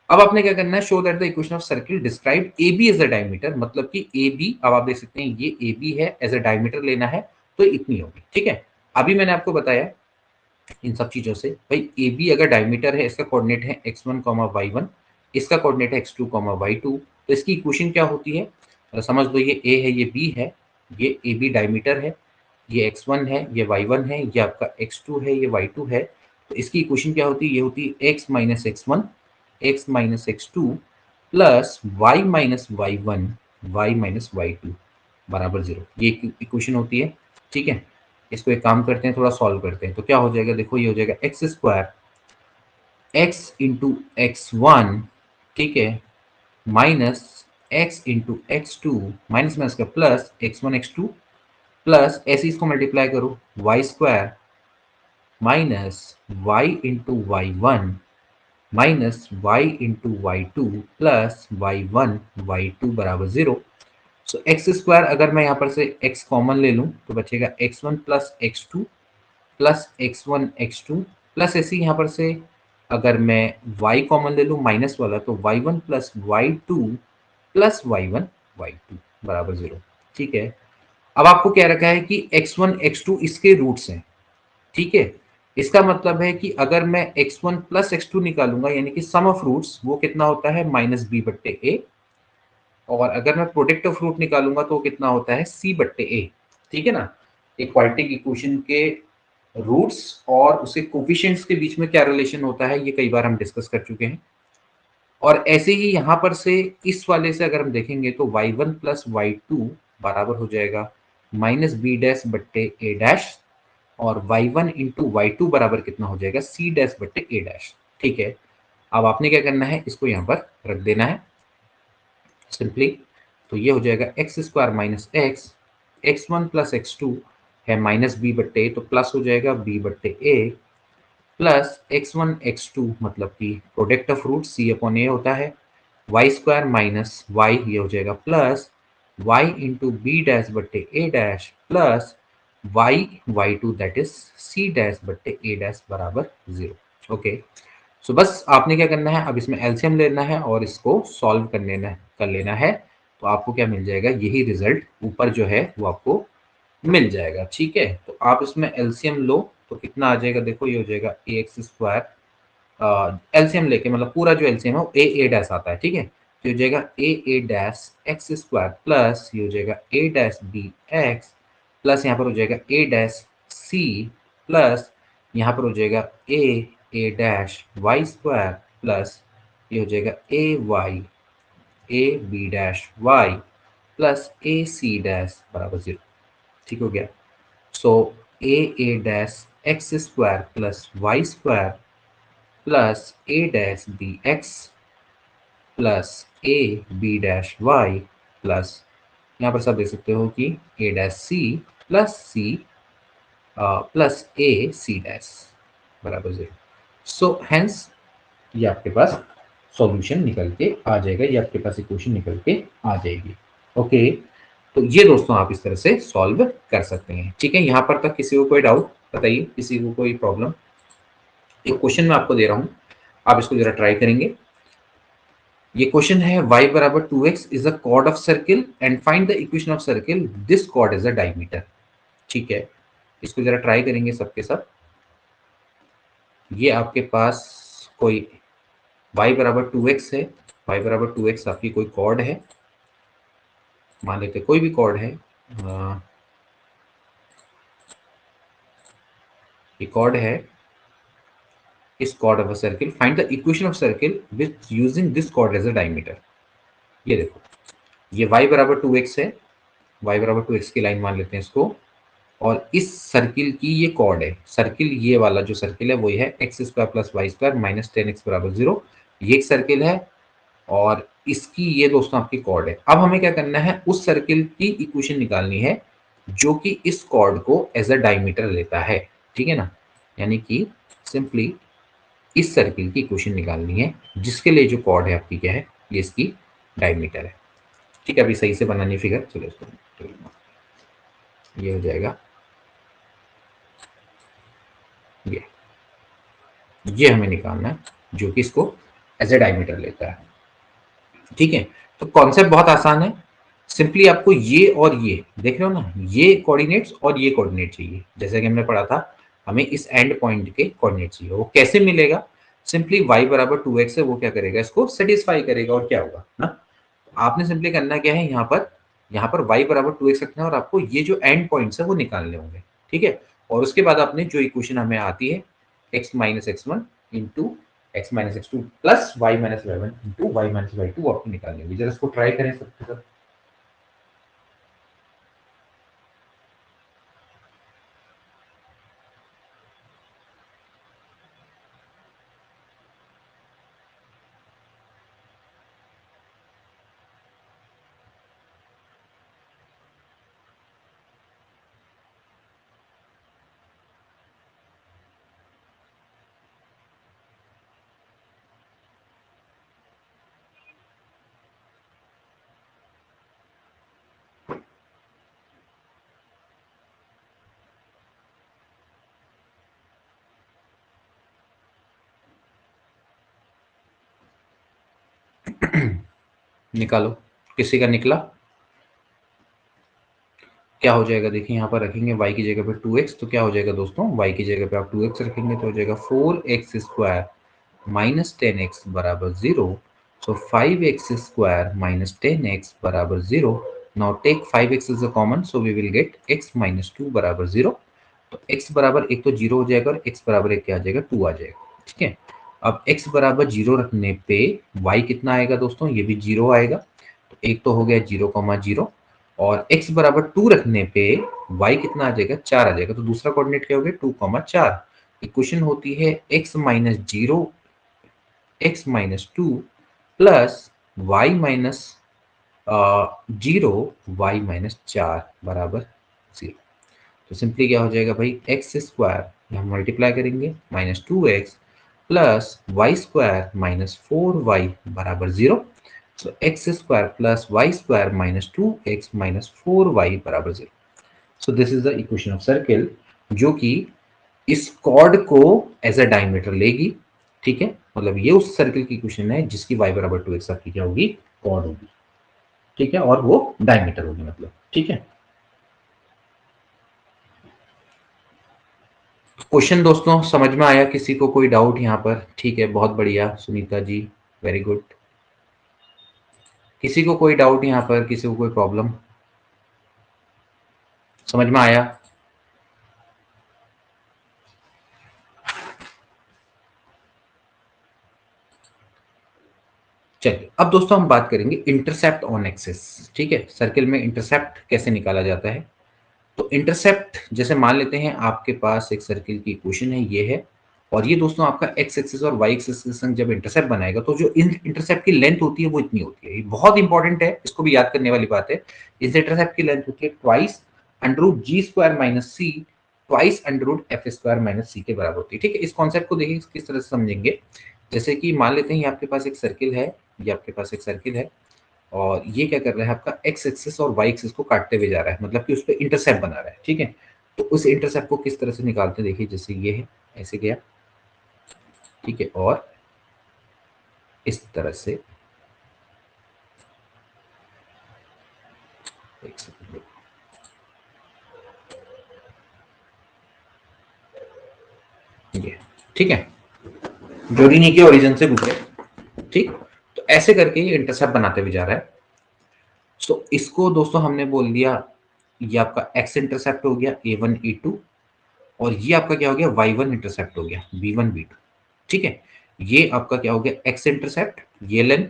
अब आपने क्या करना है, show that the equation of circle describe a b as a diameter, मतलब कि ए बी, अब आप देख सकते हैं ये ए बी है, एज अ डायमीटर लेना है तो इतनी होगी, ठीक है। अभी मैंने आपको बताया इन सब चीजों से, भाई ए बी अगर डायमीटर है, इसका कोऑर्डिनेट है x1 वाई वन, इसका कोऑर्डिनेट है x2 वाई टू, तो इसकी इक्वेशन क्या होती है, समझ लो ये ए है ये बी है, ये ए बी डायमीटर है, ये x1 है ये y1 है, ये आपका x2 है ये y2 है, तो इसकी इक्वेशन क्या होती है, ये होती है x minus x one x minus x two plus y minus y one y minus y two बराबर 0, ये इक्वेशन होती है, ठीक है। इसको एक काम करते हैं, थोड़ा सॉल्व करते हैं, तो क्या हो जाएगा, देखो ये हो जाएगा x square x into x one, ठीक है, minus x into x two, minus minus का प्लस x1 x2 प्लस ऐसे इसको मल्टीप्लाई करो, y square minus y into y one minus y into y two plus y one y two बराबर 0। So x square अगर मैं यहाँ पर से x कॉमन ले लूँ तो बचेगा x1 plus x two plus x1 x2 plus ऐसे यहाँ पर से अगर मैं y कॉमन ले लूँ माइनस वाला, तो y1 plus y two plus y1 y2 बराबर 0, ठीक है। अब आपको क्या रखा है कि x1 x2 इसके रूट्स हैं, ठीक है। इसका मतलब है कि अगर मैं x1 प्लस एक्स टू निकालूंगा, यानी कि सम ऑफ रूट्स, वो कितना होता है माइनस बी बट्टे ए, और अगर मैं प्रोडक्ट ऑफ रूट निकालूंगा तो वो कितना होता है सी बट्टे ए, ठीक है ना। एक क्वाड्रेटिक इक्वेशन के रूट्स और उसके कोफिशिएंट्स के बीच में क्या रिलेशन होता है, ये कई बार हम डिस्कस कर चुके हैं। और ऐसे ही यहाँ पर से इस वाले से अगर हम देखेंगे तो y1 प्लस वाई टू बराबर हो जाएगा माइनस बी डैश बट्टे ए डैश, और y1 इंटू वाई टू बराबर कितना हो जाएगा, सी डैश बट्टे ए डैश, ठीक है। अब आपने क्या करना है, इसको यहाँ पर रख देना है सिंपली, तो ये हो जाएगा x square minus x, x one plus x two है माइनस बी बट्टे ए, तो प्लस हो जाएगा बी बट्टे ए प्लस x1 x2 मतलब कि product of root c upon a होता है, वाई स्क्वायर माइनस वाई ये हो जाएगा plus y into b dash बट्टे a dash plus y two that is c dash बट्टे ए डैश बराबर 0। ओके, सो बस आपने क्या करना है, अब इसमें एलसीएम लेना है और इसको सॉल्व कर लेना है। तो आपको क्या मिल जाएगा, यही रिजल्ट ऊपर जो है वो आपको मिल जाएगा। ठीक है, तो आप इसमें एलसीएम लो तो कितना आ जाएगा, देखो ये हो जाएगा ए एक्स स्क्वायर, एलसीएम लेके मतलब पूरा जो एलसीएम है वो ए डैश आता है। ठीक है, तो ये हो जाएगा a dash x square plus ये हो जाएगा a dash b x plus यहाँ पर हो जाएगा ए डैश सी प्लस यहाँ पर हो जाएगा a dash y square plus ये हो जाएगा a b dash y plus a c dash बराबर 0। ठीक हो गया, so a dash x square plus y square plus a dash b x plus a b dash y plus यहाँ पर सब देख सकते हो कि a dash c plus c plus a c dash बराबर 0। सो हेंस ये आपके पास सॉल्यूशन निकल के आ जाएगा, ये आपके पास इक्वेशन निकल के आ जाएगी। ओके, तो ये दोस्तों आप इस तरह से सॉल्व कर सकते हैं। ठीक है, यहाँ पर तक किसी को कोई डाउट बताइए, किसी को कोई प्रॉब्लम? एक क्वेश्चन मैं आपको दे रहा हूँ, आप इसको जरा ट्राई करेंगे। ये क्वेश्चन है y बराबर 2x is a cord of circle and find the equation of circle, this cord is a diameter. ठीक है, इसको जरा ट्राई करेंगे सबके सब। ये आपके पास कोई y बराबर 2x है, y बराबर 2x आपकी कोई कॉर्ड है, मान लेते कोई भी कॉर्ड है, ये कॉर्ड है, इस chord of a circle find the equation of circle with using this chord as a diameter. ये देखो, ये y बराबर 2x है, y बराबर 2x की लाइन मान लेते हैं इसको, और इस सर्किल की ये कॉर्ड है, सर्किल ये वाला जो सर्किल है वही है x square plus y square minus 10x बराबर 0, ये एक सर्किल है और इसकी ये दोस्तों आपकी कॉर्ड है। अब हमें क्या करना है, उस सर्किल की इक्वेशन निकालनी है जो कि इस कॉर्ड को एज अ डायमीटर लेता है। ठीक है ना, यानी कि सिंपली इस सर्किल की इक्वेशन निकालनी है जिसके लिए जो कॉर्ड है आपकी क्या है, ये इसकी डायमीटर है। ठीक है, अभी सही से बनानी फिगर, चलो इसको, ये हो जाएगा, ये हमें निकालना है जो कि इसको एज ए डायमीटर लेता है। ठीक है, तो कॉन्सेप्ट बहुत आसान है, सिंपली आपको ये और ये देख रहे हो ना, ये कोऑर्डिनेट्स और ये कोऑर्डिनेट चाहिए। जैसे कि हमने पढ़ा था, हमें इस एंड पॉइंट के कोऑर्डिनेट चाहिए। वो कैसे मिलेगा, सिंपली y बराबर 2x है, वो क्या करेगा, इसको सेटिस्फाई करेगा और क्या होगा ना। आपने सिंपली करना क्या है, यहाँ पर y बराबर 2x रखना है और आपको ये जो एंड पॉइंट्स है वो निकालने होंगे। ठीक है, और उसके बाद आपने जो इक्वेशन हमें आती है x minus x one into x minus x two plus y minus y one into y minus y two आपको निकालनी होगी। जरा इसको ट्राई करें सबके सब। निकालो, किसी का निकला? क्या हो जाएगा, देखिए यहाँ पर रखेंगे y की जगह पे 2x, तो क्या हो जाएगा दोस्तों, y की जगह पे आप 2x रखेंगे तो हो जाएगा 4x स्क्वायर माइनस 10x बराबर 0। सो 5x स्क्वायर माइनस 10x बराबर 0। Now take 5x is a common, so we will get x minus 2 बराबर 0। तो x बराबर 1 तो 0 हो जाएगा और x बराबर 1 क्या आ जाएगा, 2 आ जाएगा। ठीक है, अब x बराबर 0 रखने पे y कितना आएगा दोस्तों, ये भी 0 आएगा। तो एक तो हो गया 0,0 और x बराबर 2 रखने पे y कितना आ जाएगा, 4 आ जाएगा। तो दूसरा कोऑर्डिनेट क्या हो गया, 2,4। इक्वेशन होती है x minus 0 x minus 2 plus y minus 0 y minus 4 बराबर 0। तो सिंपली क्या हो जाएगा भाई, एक्स स्क्वायर यहाँ मल्टीप्लाई करेंगे, -2x plus y square minus 4y बराबर 0। So x square plus y square minus 2x minus 4y बराबर 0। So this is the equation of circle, जो कि इस कॉर्ड को एज अ डायमीटर लेगी। ठीक है, मतलब ये उस सर्किल की इक्वेशन है जिसकी y बराबर 2x आपकी क्या होगी, कॉर्ड होगी। ठीक है, और वो डायमीटर होगी मतलब। ठीक है, क्वेश्चन दोस्तों समझ में आया? किसी को कोई डाउट यहाँ पर? ठीक है, बहुत बढ़िया सुनीता जी, वेरी गुड। किसी को कोई डाउट यहाँ पर, किसी को कोई प्रॉब्लम? समझ में आया? चलिए, अब दोस्तों हम बात करेंगे इंटरसेप्ट ऑन एक्सिस। ठीक है, सर्किल में इंटरसेप्ट कैसे निकाला जाता है। तो इंटरसेप्ट, जैसे मान लेते हैं आपके पास एक सर्किल की इक्वेशन है, ये है, और ये दोस्तों आपका एक्स एक्सिस और वाई एक्सिस के संग जब इंटरसेप्ट बनाएगा तो जो इन इंटरसेप्ट की लेंथ होती है वो इतनी होती है। ये बहुत इंपॉर्टेंट है, इसको भी याद करने वाली बात है। इस इंटरसेप्ट की लेंथ होती है twice under root g square minus c twice under root f square minus c के बराबर होती है। ठीक है, इस कॉन्सेप्ट को देखिए किस तरह से समझेंगे। जैसे कि मान लेते हैं ये आपके पास एक सर्किल है, ये आपके पास एक सर्किल है, और ये क्या कर रहा है, आपका एक्स एक्सिस और वाई एक्सिस को काटते हुए जा रहा है, मतलब कि उस पर इंटरसेप्ट बना रहा है। ठीक है, तो उस इंटरसेप्ट को किस तरह से निकालते हैं, देखिए जैसे ये है, ऐसे गया। ठीक है, और इस तरह से, एक सेकंड, ये, ठीक है, जोड़ीनी के ओरिजिन से गुजरे। ठीक, तो ऐसे करके ये इंटरसेप्ट बनाते हुए जा रहा है। तो इसको दोस्तों हमने बोल दिया, ये आपका एक्स इंटरसेप्ट हो गया a1 a2, और ये आपका क्या हो गया, y1 इंटरसेप्ट हो गया b1 b2। ठीक है, ये आपका क्या हो गया, एक्स इंटरसेप्ट, ये लेंथ,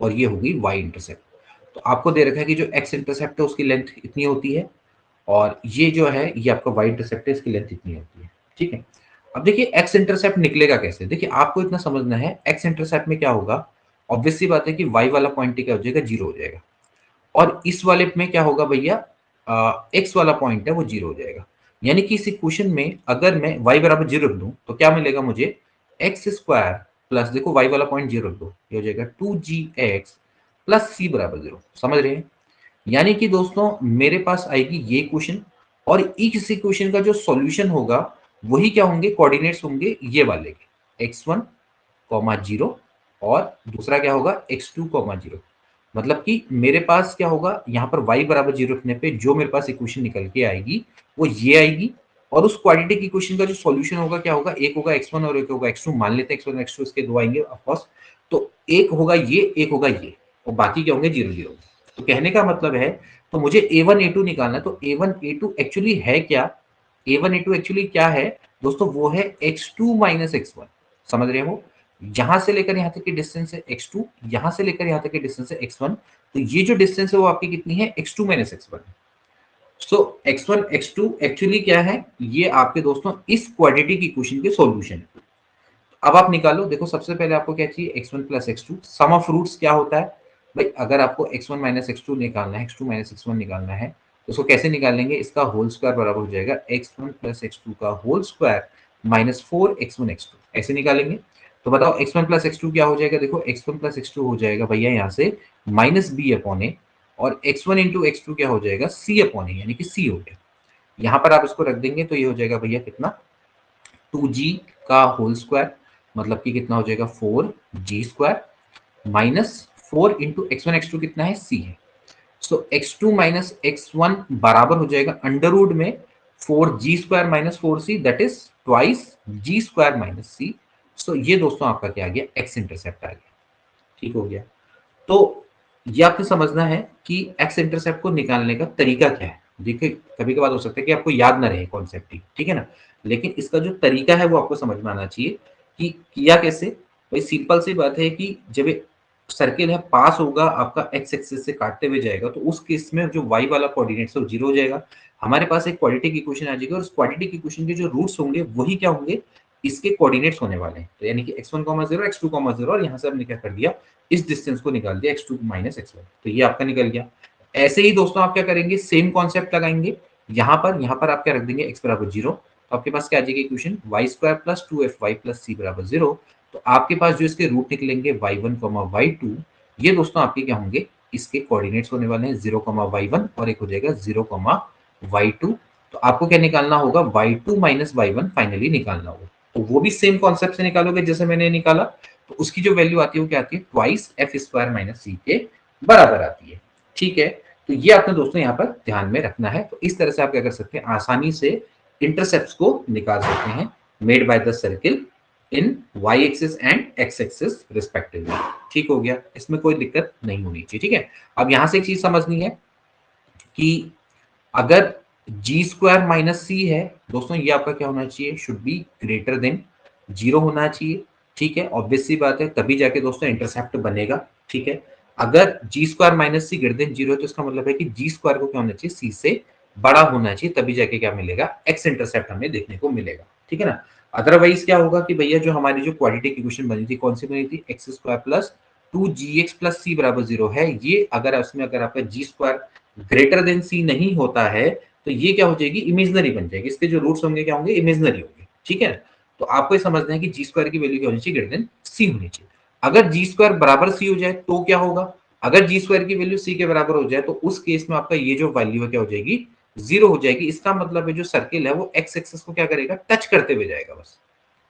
और ये होगी y इंटरसेप्ट। तो आपको दे रखा है कि जो x इंटरसेप्ट है उसकी लेंथ इतनी होती है, और ये जो है ये आपका y इंटरसेप्ट है, इसकी लेंथ इतनी होती है। ठीक है, अब देखिए x इंटरसेप्ट निकलेगा कैसे। देखिए आपको इतना समझना है, x इंटरसेप्ट में क्या होगा, ऑब्वियस सी बात है कि y वाला पॉइंट क्या हो जाएगा, जीरो हो जाएगा, और इस वाले में क्या होगा भैया, x वाला पॉइंट है वो जीरो हो जाएगा। यानी कि इस इक्वेशन में अगर मैं y बराबर जीरो रख दूं तो क्या मिलेगा मुझे, एक्स स्क्वायर प्लस, देखो y वाला पॉइंट जीरो रख दो, ये हो जाएगा 2gx प्लस सी बराबर जीरो। समझ रहे हैं? यानी कि दोस्तों मेरे पास आएगी ये इक्वेशन, और इस इक्वेशन का जो सॉल्यूशन होगा वही क्या होंगे, कोऑर्डिनेट्स होंगे ये वाले के, x1 कॉमा जीरो, और दूसरा क्या होगा, x2 कॉमा जीरो। मतलब कि मेरे पास क्या होगा, यहाँ पर y बराबर जीरो रखने पे जो मेरे पास इक्वेशन निकल के आएगी वो ये आएगी, और उस क्वाड्रेटिक इक्वेशन का जो सॉल्यूशन होगा क्या होगा, एक होगा x1 और एक होगा x2। मान लेते हैं x1 और x2 इसके दो आएंगे ऑफकोर्स, तो एक होगा ये, एक होगा ये, और बाकी क्या होंगे, जीरो जीरो। तो कहने का मतलब है, तो मुझे a1 a2 निकालना है, तो a1 a2 एक्चुअली है क्या, a1 a2 एक्चुअली क्या है दोस्तों, वो है x2 माइनस x1। समझ रहे हो? यहां से लेकर यहां तक की डिस्टेंस है x2, यहां से लेकर यहां तक की डिस्टेंस है x1, तो ये जो डिस्टेंस है वो आपकी कितनी है, x2 माइनस x1। सो x1 x2 एक्चुअली क्या है, ये आपके दोस्तों इस क्वाड्रेटिक इक्वेशन के सॉल्यूशन है। अब आप निकालो, देखो सबसे पहले आपको क्या चाहिए, x1 plus x2, some of roots क्या होता है भाई, अगर आपको x1 माइनस x2 निकालना है, x2 माइनस x1 निकालना है, तो उसको कैसे निकालेंगे, इसका होल स्क्वायर बराबर हो जाएगा x1 प्लस x2 का whole square minus 4x1 x2, ऐसे निकालेंगे। तो बताओ x1 प्लस x2 क्या हो जाएगा, देखो x1 प्लस x2 हो जाएगा भैया यहाँ से माइनस बी अपॉन ए, और x1 इंटू x2 क्या हो जाएगा, सी अपॉन ए, यानी कि सी हो गया। यहाँ पर आप इसको रख देंगे तो ये हो जाएगा भैया कितना, 2g का होल स्क्वायर, मतलब कि कितना हो जाएगा 4g square minus 4 into x1 x2 कितना है, c है। सो x2 माइनस x1 बराबर हो जाएगा अंडर रूट में 4g square minus 4c, that is twice g square minus c। सो ये दोस्तों आपका क्या आ गया, x इंटरसेप्ट आ गया। ठीक हो गया। तो ये आपको समझना है कि एक्स इंटरसेप्ट को निकालने का तरीका क्या है। देखिए कभी कभार हो सकता है कि आपको याद ना रहे कॉन्सेप्ट ही, ठीक है ना, लेकिन इसका जो तरीका है वो आपको समझ में आना चाहिए कि किया कैसे। भाई सिंपल सी बात है कि जब सर्किल है पास होगा आपका एक्स एक्सिस से काटते हुए जाएगा, तो उस केस में जो वाई वाला कोऑर्डिनेट्स है वो जीरो हो जाएगा। हमारे पास एक क्वाड्रेटिक इक्वेशन आ जाएगी, और उस क्वाड्रेटिक इक्वेशन के जो रूट्स होंगे वही क्या होंगे, इसके कोऑर्डिनेट्स होने वाले हैं। तो यानी कि x1 0 x2 0, और यहाँ से हमने क्या कर दिया, इस डिस्टेंस को निकाल दिया x2 माइनस x1, तो ये आपका निकल गया। ऐसे ही दोस्तों आप क्या करेंगे, सेम कॉन्सेप्ट लगाएंगे, यहाँ पर आप क्या रख देंगे, x बराबर जीरो, तो आपके पास क्या आ जाएगी equation y square plus 2fy plus c बराबर 0। तो आपके पास जो इसके रूट निकलेंगे y1 y2, ये दोस्तों आपके क्या होंगे, इसके कोऑर्डिनेट्स होने वाले हैं 0 y1 और एक हो जाएगा 0 y2। तो आपको क्या निकालना होगा, y2 माइनस y1 फाइनली निकालना होगा। तो वो भी सेम कॉन्सेप्ट से निकालोगे जैसे मैंने निकाला। तो उसकी जो वैल्यू आती है वो क्या आती है, twice F square minus c के बराबर आती है। ठीक है, तो ये आपने दोस्तों यहाँ पर ध्यान में रखना है। तो इस तरह से आप क्या कर सकते हैं, आसानी से इंटरसेप्ट्स को निकाल सकते हैं made by the circle in y axis and x axis respectively. ठीक हो गया, इसमें कोई दिक्कत नहीं होनी चाहिए। ठीक है, अब यहां से एक चीज समझनी है कि अगर जी स्क्वायर माइनस सी है दोस्तों, ये आपका क्या होना चाहिए, शुड बी ग्रेटर देन 0 होना चाहिए। ठीक है, ऑब्वियस सी बात है, तभी जाके दोस्तों इंटरसेप्ट बनेगा। ठीक है, अगर जी स्क्वायर माइनस सी ग्रेटर देन 0 है तो इसका मतलब है कि जी स्क्वायर को क्या होना चाहिए, सी से बड़ा होना चाहिए, तभी जाके क्या मिलेगा, एक्स इंटरसेप्ट हमें देखने को मिलेगा। ठीक है ना, अदरवाइज क्या होगा कि भैया जो हमारी जो क्वाड्रेटिक इक्वेशन बनी थी, कौन सी बनी थी, x square plus 2gx plus c बराबर 0 है। ये अगर उसमें अगर आपका g square greater than c नहीं होता है तो ये क्या हो जाएगी, इमेजनरी बन जाएगी, इसके जो रूट्स होंगे क्या होंगे, इमेजनरी होंगे। ठीक है, तो आपको ये समझना है कि जी स्क्वायर की वैल्यू क्या होनी चाहिए, ग्रेटर देन सी होनी चाहिए। अगर जी स्क्वायर बराबर सी हो जाए तो क्या होगा, अगर जी स्क्वायर की वैल्यू सी के बराबर हो जाए तो उस केस में आपका ये जो वैल्यू है क्या हो जाएगी, 0 हो जाएगी। इसका मतलब है जो सर्किल है वो एक्स एक्सिस को क्या करेगा, टच करते हुए जाएगा, बस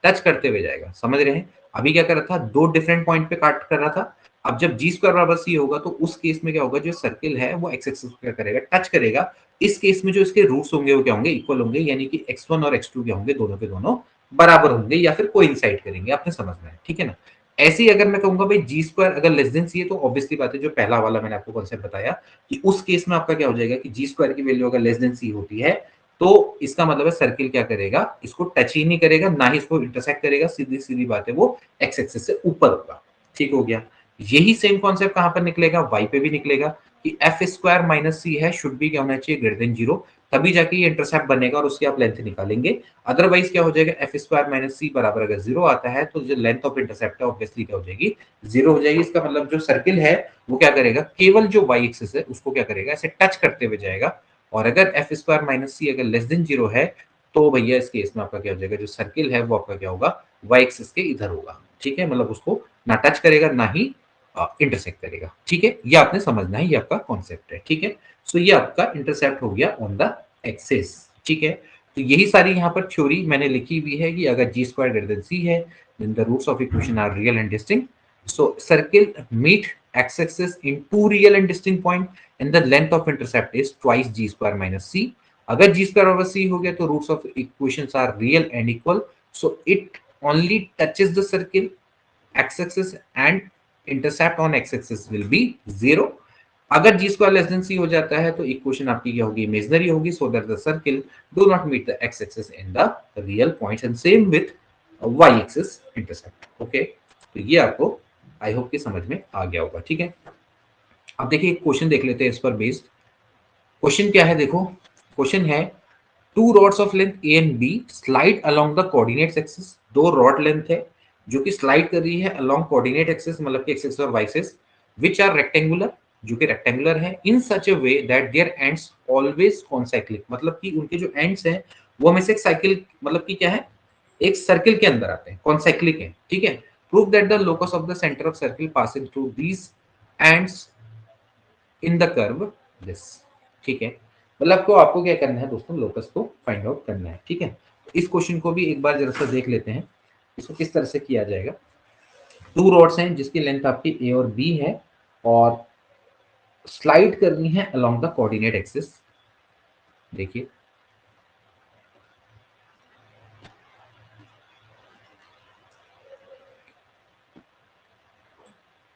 टच करते हुए जाएगा। समझ रहे हैं, अभी क्या कर रहा था, दो डिफरेंट पॉइंट पे काट कर रहा था। अब जब जी स्क्वायर बराबर सी होगा तो उस केस में क्या होगा, जो सर्किल है वो एक्स एक्सिस को क्या करेगा, टच करेगा। इस केस में जो इसके रूट्स होंगे वो क्या होंगे, इक्वल होंगे, यानी कि x1 और x2 क्या होंगे, दोनों के दोनों बराबर होंगे या फिर कोइंसाइड करेंगे, आपने समझना है। ठीक है ना, ऐसे ही अगर मैं कहूंगा भाई जी स्क्वायर अगर लेस देन सी है तो ऑब्वियसली बात है, जो पहला वाला मैंने आपको कॉन्सेप्ट बताया कि उस केस में आपका क्या हो जाएगा कि जी स्क्वायर की वैल्यू अगर लेस देन सी होती है तो इसका मतलब है सर्किल क्या करेगा, इसको टच ही नहीं करेगा, ना ही इसको इंटरसेक्ट करेगा, सीधी सीधी बात है वो एक्स एक्सिस से ऊपर होगा। ठीक हो गया, यही सेम कॉन्सेप्ट कहां पर निकलेगा, वाई पे भी निकलेगा कि एफ स्क्वायर माइनस सी है, शुड भी क्या होना चाहिए, ग्रेटर देन 0, तभी जाके ये इंटरसेप्ट बनेगा और उसकी आप लेंथ निकालेंगे। अदरवाइज क्या हो जाएगा, एफ स्क्वायर माइनस सी बराबर अगर 0 आता है तो जो लेंथ ऑफ इंटरसेप्ट है ऑब्वियसली क्या हो जाएगी, 0 हो जाएगी। इसका मतलब जो सर्किल है वो क्या करेगा, केवल जो वाई एक्सिस है उसको क्या करेगा, ऐसे टच करते हुए जाएगा। और अगर एफ स्क्वायर माइनस सी अगर लेस देन 0 है तो भैया इस केस में आपका क्या हो जाएगा, जो सर्किल है वो आपका क्या होगा, वाई एक्सिस के इधर होगा। ठीक है, मतलब उसको ना टच करेगा ना ही इंटरसेक्ट करेगा। ठीक है, ये आपने समझना है, ये आपका कॉन्सेप्ट है। ठीक है, सो ये आपका इंटरसेप्ट हो गया ऑन द एक्सिस। ठीक है, तो यही सारी यहाँ पर थ्योरी मैंने लिखी हुई है कि अगर g square greater than c है then the roots of equation are real and distinct. So circle meet x axis in two real and distinct point and the length of intercept is twice g square minus c. अगर g square over c हो गया तो roots of equations are real and equal, so it only touches the circle x axis and intercept on x axis will be 0। अगर g square less than सी हो जाता है तो equation आपकी क्या होगी, इमेजनरी होगी, so that the circle do not meet the x axis in the real points and same with y axis intercept. Okay, तो ये आपको आई होप कि समझ में आ गया होगा। ठीक है, अब देखिए एक क्वेश्चन देख लेते हैं इस पर बेस्ड। क्वेश्चन क्या है, देखो क्वेश्चन है two rods of length a and b slide along the coordinates axis. दो रॉड लेंथ है जो कि स्लाइड कर रही है अलोंग कोऑर्डिनेट एक्सिस, मतलब कि एक्स एक्सिस और y axis, which are rectangular, जो कि रेक्टेंगुलर है, in such a way that their ends always concyclic, मतलब कि उनके जो एंड्स हैं वो हमेशा एक साइकिल, मतलब कि क्या है, एक सर्किल के अंदर आते हैं, कॉन्साइक्लिक है। ठीक है, prove that the locus of the centre of circle passing through these ends in the curve this. ठीक है, मतलब को आपको क्या करना है दोस्तों, लोकस को फाइंड आउट करना है। ठीक है, तो इस क्वेश्चन को भी एक बार जरा सा देख लेते हैं, इसको किस तरह से किया जाएगा। टू रॉड्स हैं जिसकी लेंथ आपकी ए और बी है और स्लाइड करनी है अलोंग द कोऑर्डिनेट एक्सिस। देखिए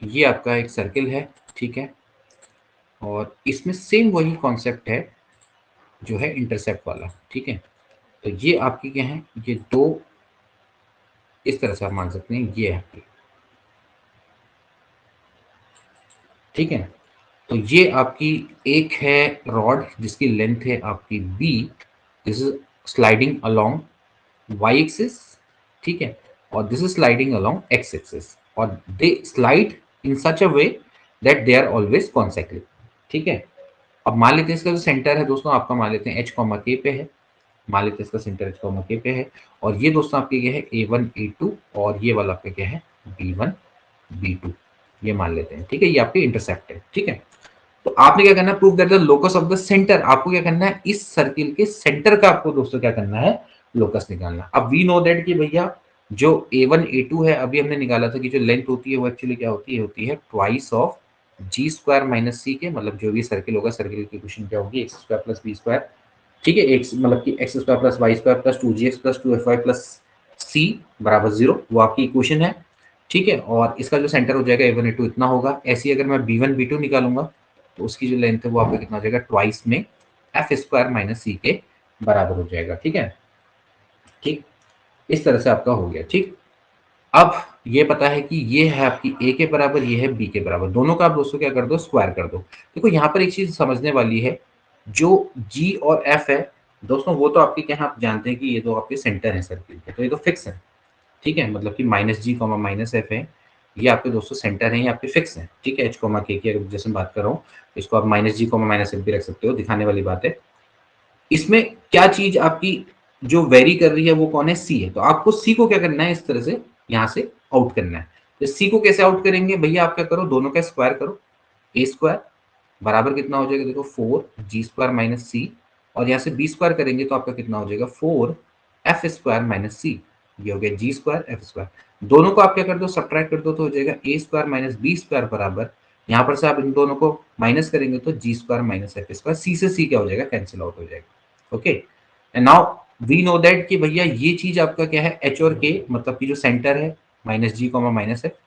ये आपका एक सर्किल है। ठीक है, और इसमें सेम वही कॉन्सेप्ट है जो है इंटरसेप्ट वाला। ठीक है, तो ये आपकी क्या है, ये दो इस तरह से आप मान सकते हैं, ये है आपकी। ठीक है, तो ये आपकी एक है रॉड जिसकी लेंथ है आपकी b, this is sliding along y axis. ठीक है, और this is sliding along x axis, और they slide in such a way that they are always consecutive. ठीक है, अब मान लेते हैं इसका जो सेंटर है दोस्तों आपका, मान लेते हैं एच कॉमा के पे है। मान लेते हैं इसका सेंटर एच कॉमा के पे है, और ये दोस्तों आपके क्या है A1 A2, और ये वाला आपका क्या है B1 B2, ये मान लेते हैं, ठीक है, ये आपके इंटरसेप्ट है, ठीक है। तो आपने क्या करना है, prove that the locus of the centre, आपको क्या करना है, इस सर्किल के सेंटर का आपको दोस्तों क्या करना है, लोकस निकालना। अब वी नो दैट कि भैया जो A1 A2 है, अभी हमने निकाला था कि जो लेंथ होती है वो एक्चुअली क्या होती है, twice of g square minus c के, मतलब जो भी सर्किल होगा, सर्किल की इक्वेशन क्या होगी, x square plus b square, ठीक है, एक्स मतलब कि x square plus y square plus 2gx plus 2fy plus c बराबर 0, वो आपकी इक्वेशन है, ठीक है। और इसका जो सेंटर हो जाएगा A1 A2 इतना होगा। ऐसे ही अगर मैं B1 B2 निकालूंगा तो उसकी जो लेंथ है वो आपका कितना हो जाएगा, ट्वाइस में एफ स्क्वायर माइनस सी के बराबर हो जाएगा, ठीक है, ठीक, इस तरह से आपका हो गया, ठीक। अब ये पता है कि ये है आपकी ए के बराबर, ये है बी के बराबर, दोनों का आप दोस्तों क्या कर दो, स्क्वायर कर दो। देखो यहाँ पर एक चीज समझने वाली है, जो जी और एफ है दोस्तों, वो तो आपके क्या है, आप जानते हैं कि ये तो आपके सेंटर है सर्किल के, तो ये तो फिक्स है, ठीक है, मतलब कि माइनस जी कॉमा माइनस एफ है, ये आपके दोस्तों सेंटर है, ये आपके फिक्स है, ठीक है। एच कॉमा के की अगर जैसे बात कर रहा हूँ, इसको आप माइनस जी कॉमा माइनस एफ भी रख सकते हो, दिखाने वाली बात है। इसमें क्या चीज आपकी जो वेरी कर रही है वो कौन है, सी है, तो आपको सी को क्या करना है, इस तरह से यहाँ से आउट करना है। तो सी को कैसे आउट करेंगे भैया, आप क्या करो, दोनों का स्क्वायर करो, ए स्क्वायर बराबर कितना हो जाएगा, देखो 4g² माइनस सी, और यहाँ से बी स्क्वायर करेंगे तो आपका कितना हो जाएगा, 4f² माइनस सी, ये हो गया जी स्क्वायर एफ स्क्वायर। दोनों को आप क्या कर दो, सब्ट्रैक्ट कर दो, तो हो जाएगा a square minus b square बराबर, यहाँ पर से आप इन दोनों को माइनस करेंगे तो G square minus F square, C से सी क्या हो जाएगा, कैंसिल आउट हो जाएगा, okay. And now we know that कि भैया ये चीज आपका क्या है, एच और के, मतलब कि जो सेंटर है माइनस जी कॉमा माइनस एफ,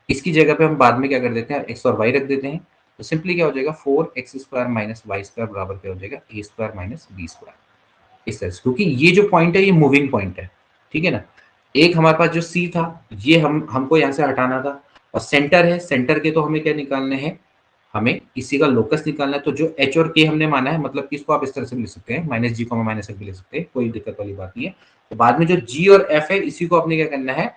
इसकी जगह पे हम बाद में क्या कर देते हैं, एक्स और वाई रख देते हैं, तो सिंपली क्या हो जाएगा, 4x² माइनस वाई स्क्वायर बराबर क्या हो जाएगा, a square minus b square, इस तरह से, क्योंकि ये जो पॉइंट है ये मूविंग पॉइंट है, ठीक है ना। एक हमारे पास जो सी था, ये हमको यहाँ से हटाना था, और सेंटर है, सेंटर के तो हमें क्या निकालने हैं, हमें इसी का लोकस निकालना है। तो जो एच और के हमने माना है, मतलब कि इसको आप इस तरह से भी लिख सकते हैं, माइनस जी कॉमा माइनस एफ भी लिख सकते हैं, कोई दिक्कत वाली बात नहीं है। तो बाद में जो जी और एफ है, इसी को आपने क्या करना है,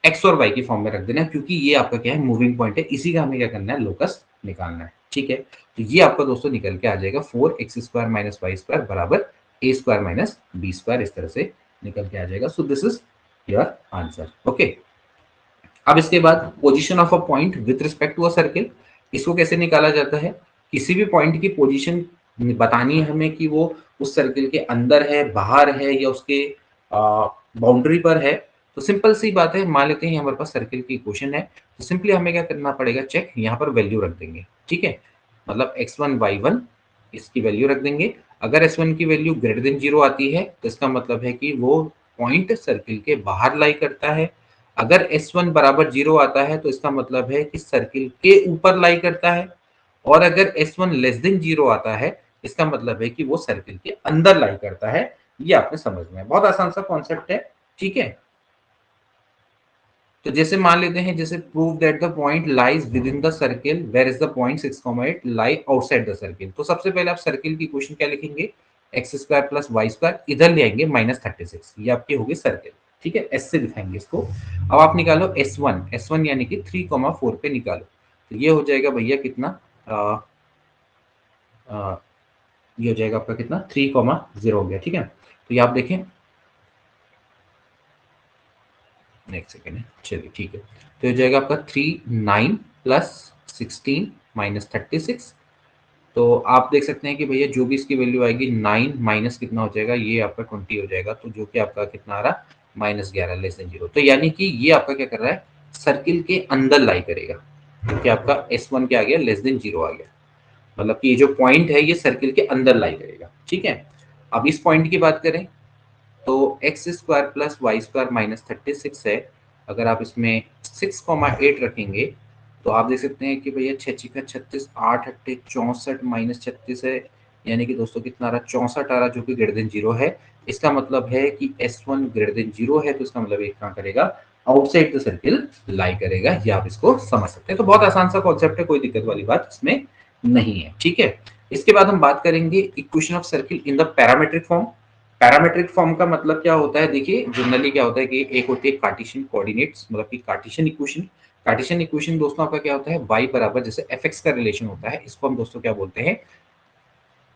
एक्स और वाई की फॉर्म में रख देना है, क्योंकि ये आपका क्या है, मूविंग पॉइंट है, इसी का हमें क्या करना है, लोकस निकालना है, ठीक है। तो ये आपका दोस्तों निकल के आ जाएगा 4x² माइनस वाई स्क्वायर बराबर a square minus b square, इस तरह से निकल के आ जाएगा। So this is your answer, okay. अब इसके बाद position of a point with respect to a circle, इसको कैसे निकाला जाता है, किसी भी पॉइंट की पोजीशन बतानी है हमें कि वो उस सर्किल के अंदर है, बाहर है, या उसके बाउंड्री पर है। तो सिंपल सी बात है, मान लेते हैं हमारे पास सर्किल की इक्वेशन है, तो सिंपली हमें क्या करना पड़ेगा, चेक, यहाँ पर वैल्यू रख देंगे, ठीक है, मतलब x1 y1 इसकी वैल्यू रख देंगे। अगर s1 की वैल्यू ग्रेटर देन 0 आती है तो इसका मतलब है कि वो पॉइंट सर्किल के बाहर लाई करता है। अगर S1 बराबर 0 आता है तो इसका मतलब है कि सर्किल के ऊपर लाई करता है, और अगर S1 लेस देन 0 आता है, इसका मतलब है कि वो सर्किल के अंदर लाई करता है। ये आपने समझना है, बहुत आसान सा कॉन्सेप्ट है, ठीक है। तो जैसे मान लेते हैं, जैसे prove that the point lies within the circle where is the point 6,8 lie outside the circle. तो सबसे पहले आप सर्किल की इक्वेशन क्या लिखेंगे, x square plus y square, इधर ले आएंगे -36, ये आपकी होगी सर्किल, ठीक है, एस से दिखाएंगे इसको। अब आप निकालो S1 यानी कि 3,4 पे निकालो, तो ये हो जाएगा भैया कितना, आ, ये हो जाएगा आपका कितना, 3,0 हो गया, ठीक है। तो ये आप देखें, नेक्स्ट सेकेंड है, चलिए ठीक है। तो ये जाएगा आपका 3 9 प्लस 16 माइनस 36। तो आप देख सकते हैं कि भैया जो भी इसकी वैल्यू आएगी, 9 माइनस कितना हो जाएगा, ये आपका 20 हो जाएगा, तो जो कि आपका कितना आ रहा, -11 लेस देन 0। तो यानी कि ये आपका क्या कर रहा है, सर्किल के अंदर लाई करेगा, क्योंकि आपका S1 क्या आ गया, लेस देन 0 आ गया, मतलब कि ये जो पॉइंट है ये सर्किल के अंदर लाई करेगा, ठीक है। अब इस पॉइंट की बात करें तो x square plus y square minus 36 है। अगर आप इसमें 6,8 रखेंगे तो आप देख सकते हैं कि भैया 6 6 36, 8 8 64 -36 है, यानी कि दोस्तों कितना आ रहा, 64 आ रहा, जो कि ग्रेटर देन 0 है। इसका मतलब है कि S1 ग्रेटर देन 0 है, तो इसका मतलब ये क्या करेगा, आउटसाइड द सर्किल लाई करेगा, ये आप इसको समझ सकते हैं। तो बहुत आसान सा कॉन्सेप्ट है, कोई दिक्कत वाली बात इसमें नहीं है, ठीक है। इसके बाद हम बात करेंगे equation of circle in the parametric form. Parametric form का मतलब क्या होता है, देखिए जनरली क्या होता है कि एक होती है कार्टेशियन कोऑर्डिनेट्स, मतलब कि कार्टेशियन इक्वेशन। कार्टेशियन इक्वेशन दोस्तों आपका क्या होता है, y बराबर जैसे fx का रिलेशन होता है, इसको हम दोस्तों क्या बोलते हैं,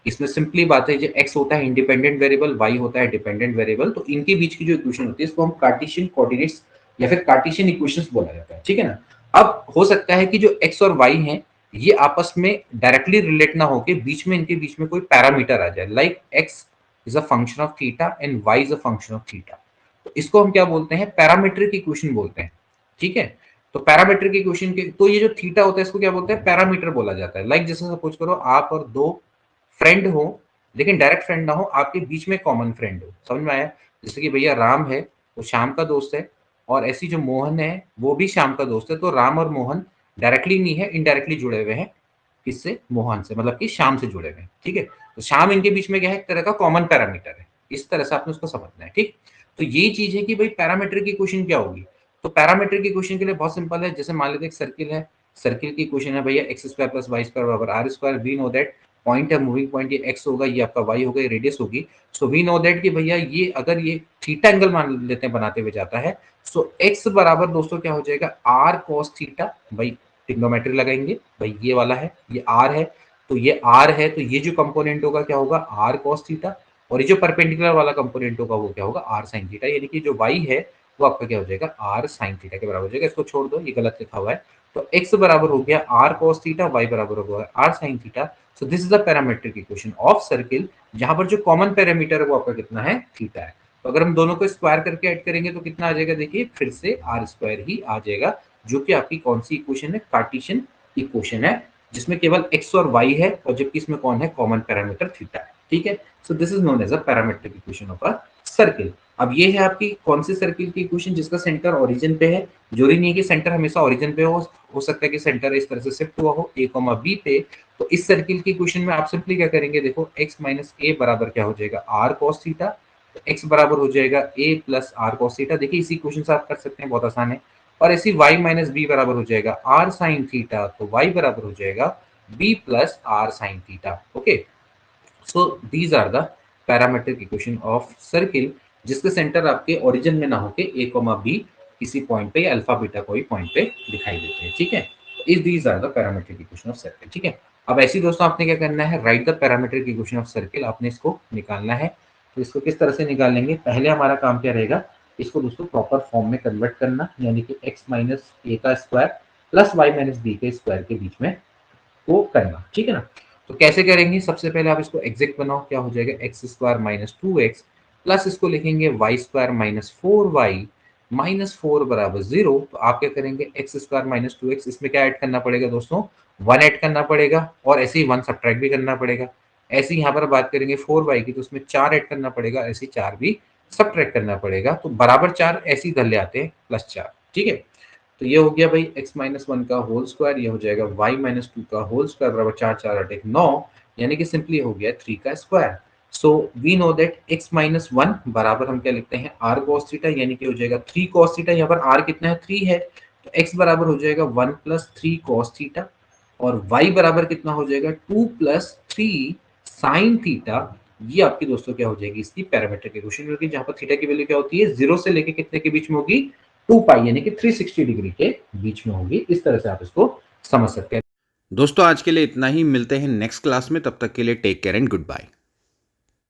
इसमें सिंपली बात है, जो x होता है इंडिपेंडेंट वेरिएबल, y होता है डिपेंडेंट वेरिएबल, तो इनके बीच की जो इक्वेशन होती है इसको हम कार्टेशियन कोऑर्डिनेट्स या फिर कार्टेशियन इक्वेशंस बोला जाता है, ठीक है ना। अब हो सकता है कि जो x और y हैं ये आपस में डायरेक्टली रिलेट ना होके बीच में इनके बीच में कोई पैरामीटर आ जाए, like x is a function of theta and y is a function of theta, तो इसको हम क्या बोलते हैं, पैरामीट्रिक इक्वेशन बोलते हैं, ठीक है। तो पैरामीट्रिक इक्वेशन के, तो ये जो थीटा होता है इसको क्या बोलते हैं, पैरामीटर बोला जाता है। लाइक जैसे सपोज करो आप और दो फ्रेंड हो, लेकिन डायरेक्ट फ्रेंड ना हो, आपके बीच में कॉमन फ्रेंड हो, समझ में आया। जैसे कि भैया राम है, वो श्याम का दोस्त है, और ऐसी जो मोहन है वो भी श्याम का दोस्त है, तो राम और मोहन डायरेक्टली नहीं है, इनडायरेक्टली जुड़े हुए हैं, किससे, मोहन से, मतलब कि श्याम से जुड़े हुए हैं, ठीक है। तो श्याम इनके बीच में क्या है, एक तरह का कॉमन पैरामीटर है, इस तरह से आपने उसको समझना है, ठीक। तो ये चीज है कि भाई पैरामीटर की क्वेश्चन क्या होगी। तो पैरामीटर की क्वेश्चन के लिए बहुत सिंपल है, जैसे मान लेते एक सर्किल है, सर्किल की क्वेश्चन है भैया x square plus y square बराबर r square, we know that point है, मूविंग पॉइंट ये एक्स होगा, ये आपका वाई होगा, ये रेडियस होगी। सो वी नो दैट कि भैया ये अगर ये थीटा एंगल मान लेते हैं बनाते हुए जाता है, सो एक्स बराबर दोस्तों क्या हो जाएगा, आर कॉस थीटा, भाई ट्रिग्नोमेट्री लगाएंगे, भाई ये वाला है, ये आर है, तो ये आर है, तो ये जो कंपोनेंट होगा क्या होगा, आर कॉस थीटा, और ये जो परपेंडिकुलर वाला कंपोनेंट होगा वो क्या होगा, आर साइन थीटा, यानी कि जो वाई है वो आपका क्या हो जाएगा, आर साइन थीटा के बराबर हो जाएगा। इसको छोड़ दो, ये गलत लिखा हुआ है, तो x बराबर हो गया आर कॉस थीटा, y बराबर हो गया r sine theta. So this is the parametric equation of circle, जहां पर जो कॉमन पैरामीटर है वो आपका कितना है, थीटा है। तो अगर हम दोनों को स्क्वायर करके ऐड करेंगे तो कितना आ जाएगा, देखिए फिर से आर स्क्वायर ही आ जाएगा, जो कि आपकी कौन सी इक्वेशन है, कार्टेशियन इक्वेशन है, जिसमें केवल x और y है, और जबकि इसमें कौन है, कॉमन पैरामीटर थीटा है, ठीक है। So this is known as a parametric equation of a circle. अब ये है आपकी कौन सी सर्किल की इक्वेशन, जिसका सेंटर ओरिजिन पे है, जरूरी नहीं है कि सेंटर हमेशा ओरिजिन पे हो सकता है कि सेंटर इस तरह से शिफ्ट हुआ हो a कॉमा b पे। तो इस सर्किल की क्वेश्चन में आप सिंपली क्या करेंगे, देखो x माइनस ए बराबर क्या हो जाएगा, आर कॉस थीटा, तो x बराबर हो जाएगा a plus r cos theta, देखिए इसी क्वेश्चन से आप कर सकते हैं, बहुत आसान है। और ऐसी y माइनस बी बराबर हो जाएगा आर साइन थीटा, तो y बराबर हो जाएगा b plus r sine theta, okay. So these are the parametric equation of circle, जिसके सेंटर आपके ओरिजिन में ना होके a कॉमा b किसी पॉइंट पे या अल्फा बीटा कोई पॉइंट पे दिखाई देते हैं, ठीक है। इस these are the parametric equation of circle, ठीक है। अब ऐसे दोस्तों आपने क्या करना है, write the parametric equation of circle, आपने इसको निकालना है। तो इसको किस तरह से निकालेंगे, पहले हमारा काम क्या रहेगा, इसको दोस्तों प्रॉपर फॉर्म में कन्वर्ट करना, यानी कि x माइनस ए का square plus y minus b के स्क्वायर के बीच में वो करना, ठीक है ना। तो कैसे करेंगे, सबसे पहले आप इसको एग्जैक्ट बनाओ, क्या हो जाएगा, x square minus two x plus इसको लिखेंगे y square minus four y minus four बराबर जीरो। तो आप क्या करेंगे, x square minus two x, इसमें क्या ऐड करना पड़ेगा दोस्तों, वन ऐड करना पड़ेगा, और ऐसे ही वन सब्ट्रैक्ट भी करना पड़ेगा। ऐसे ही यहाँ पर बात करेंगे फोर वाई की, तो उसमें चार ऐड करना पड़ेगा, ऐसे चार भी सब्ट्रैक्ट करना पड़ेगा, तो बराबर चार ऐसे ही धर ले आते हैं प्लस चार, ठीक है। तो ये हो गया भाई x माइनस वन का होल स्क्वायर, ये हो जाएगा y माइनस टू का होल स्क्वायर बराबर चार चार आठ एक नौ, यानी कि सिंपली हो गया थ्री का square. So we know that x minus one बराबर हम क्या लिखते हैं, r cos थीटा, यानी कि हो जाएगा थ्री cos थीटा, यहाँ पर r कितना है, थ्री है, तो x बराबर हो जाएगा one plus three cos theta, और y बराबर कितना हो जाएगा, two plus three sine theta. ये आपकी दोस्तों क्या हो जाएगी, इसकी पैरामीट्रिक इक्वेशन होगी, जहां पर थीटा की वैल्यू क्या होती है, जीरो से लेके कितने के बीच में होगी, टू पाई, यानी कि 360 डिग्री के बीच में होगी। इस तरह से आप इसको समझ सकते हैं। दोस्तों आज के लिए इतना ही, मिलते हैं नेक्स्ट क्लास में, तब तक के लिए take care and good bye.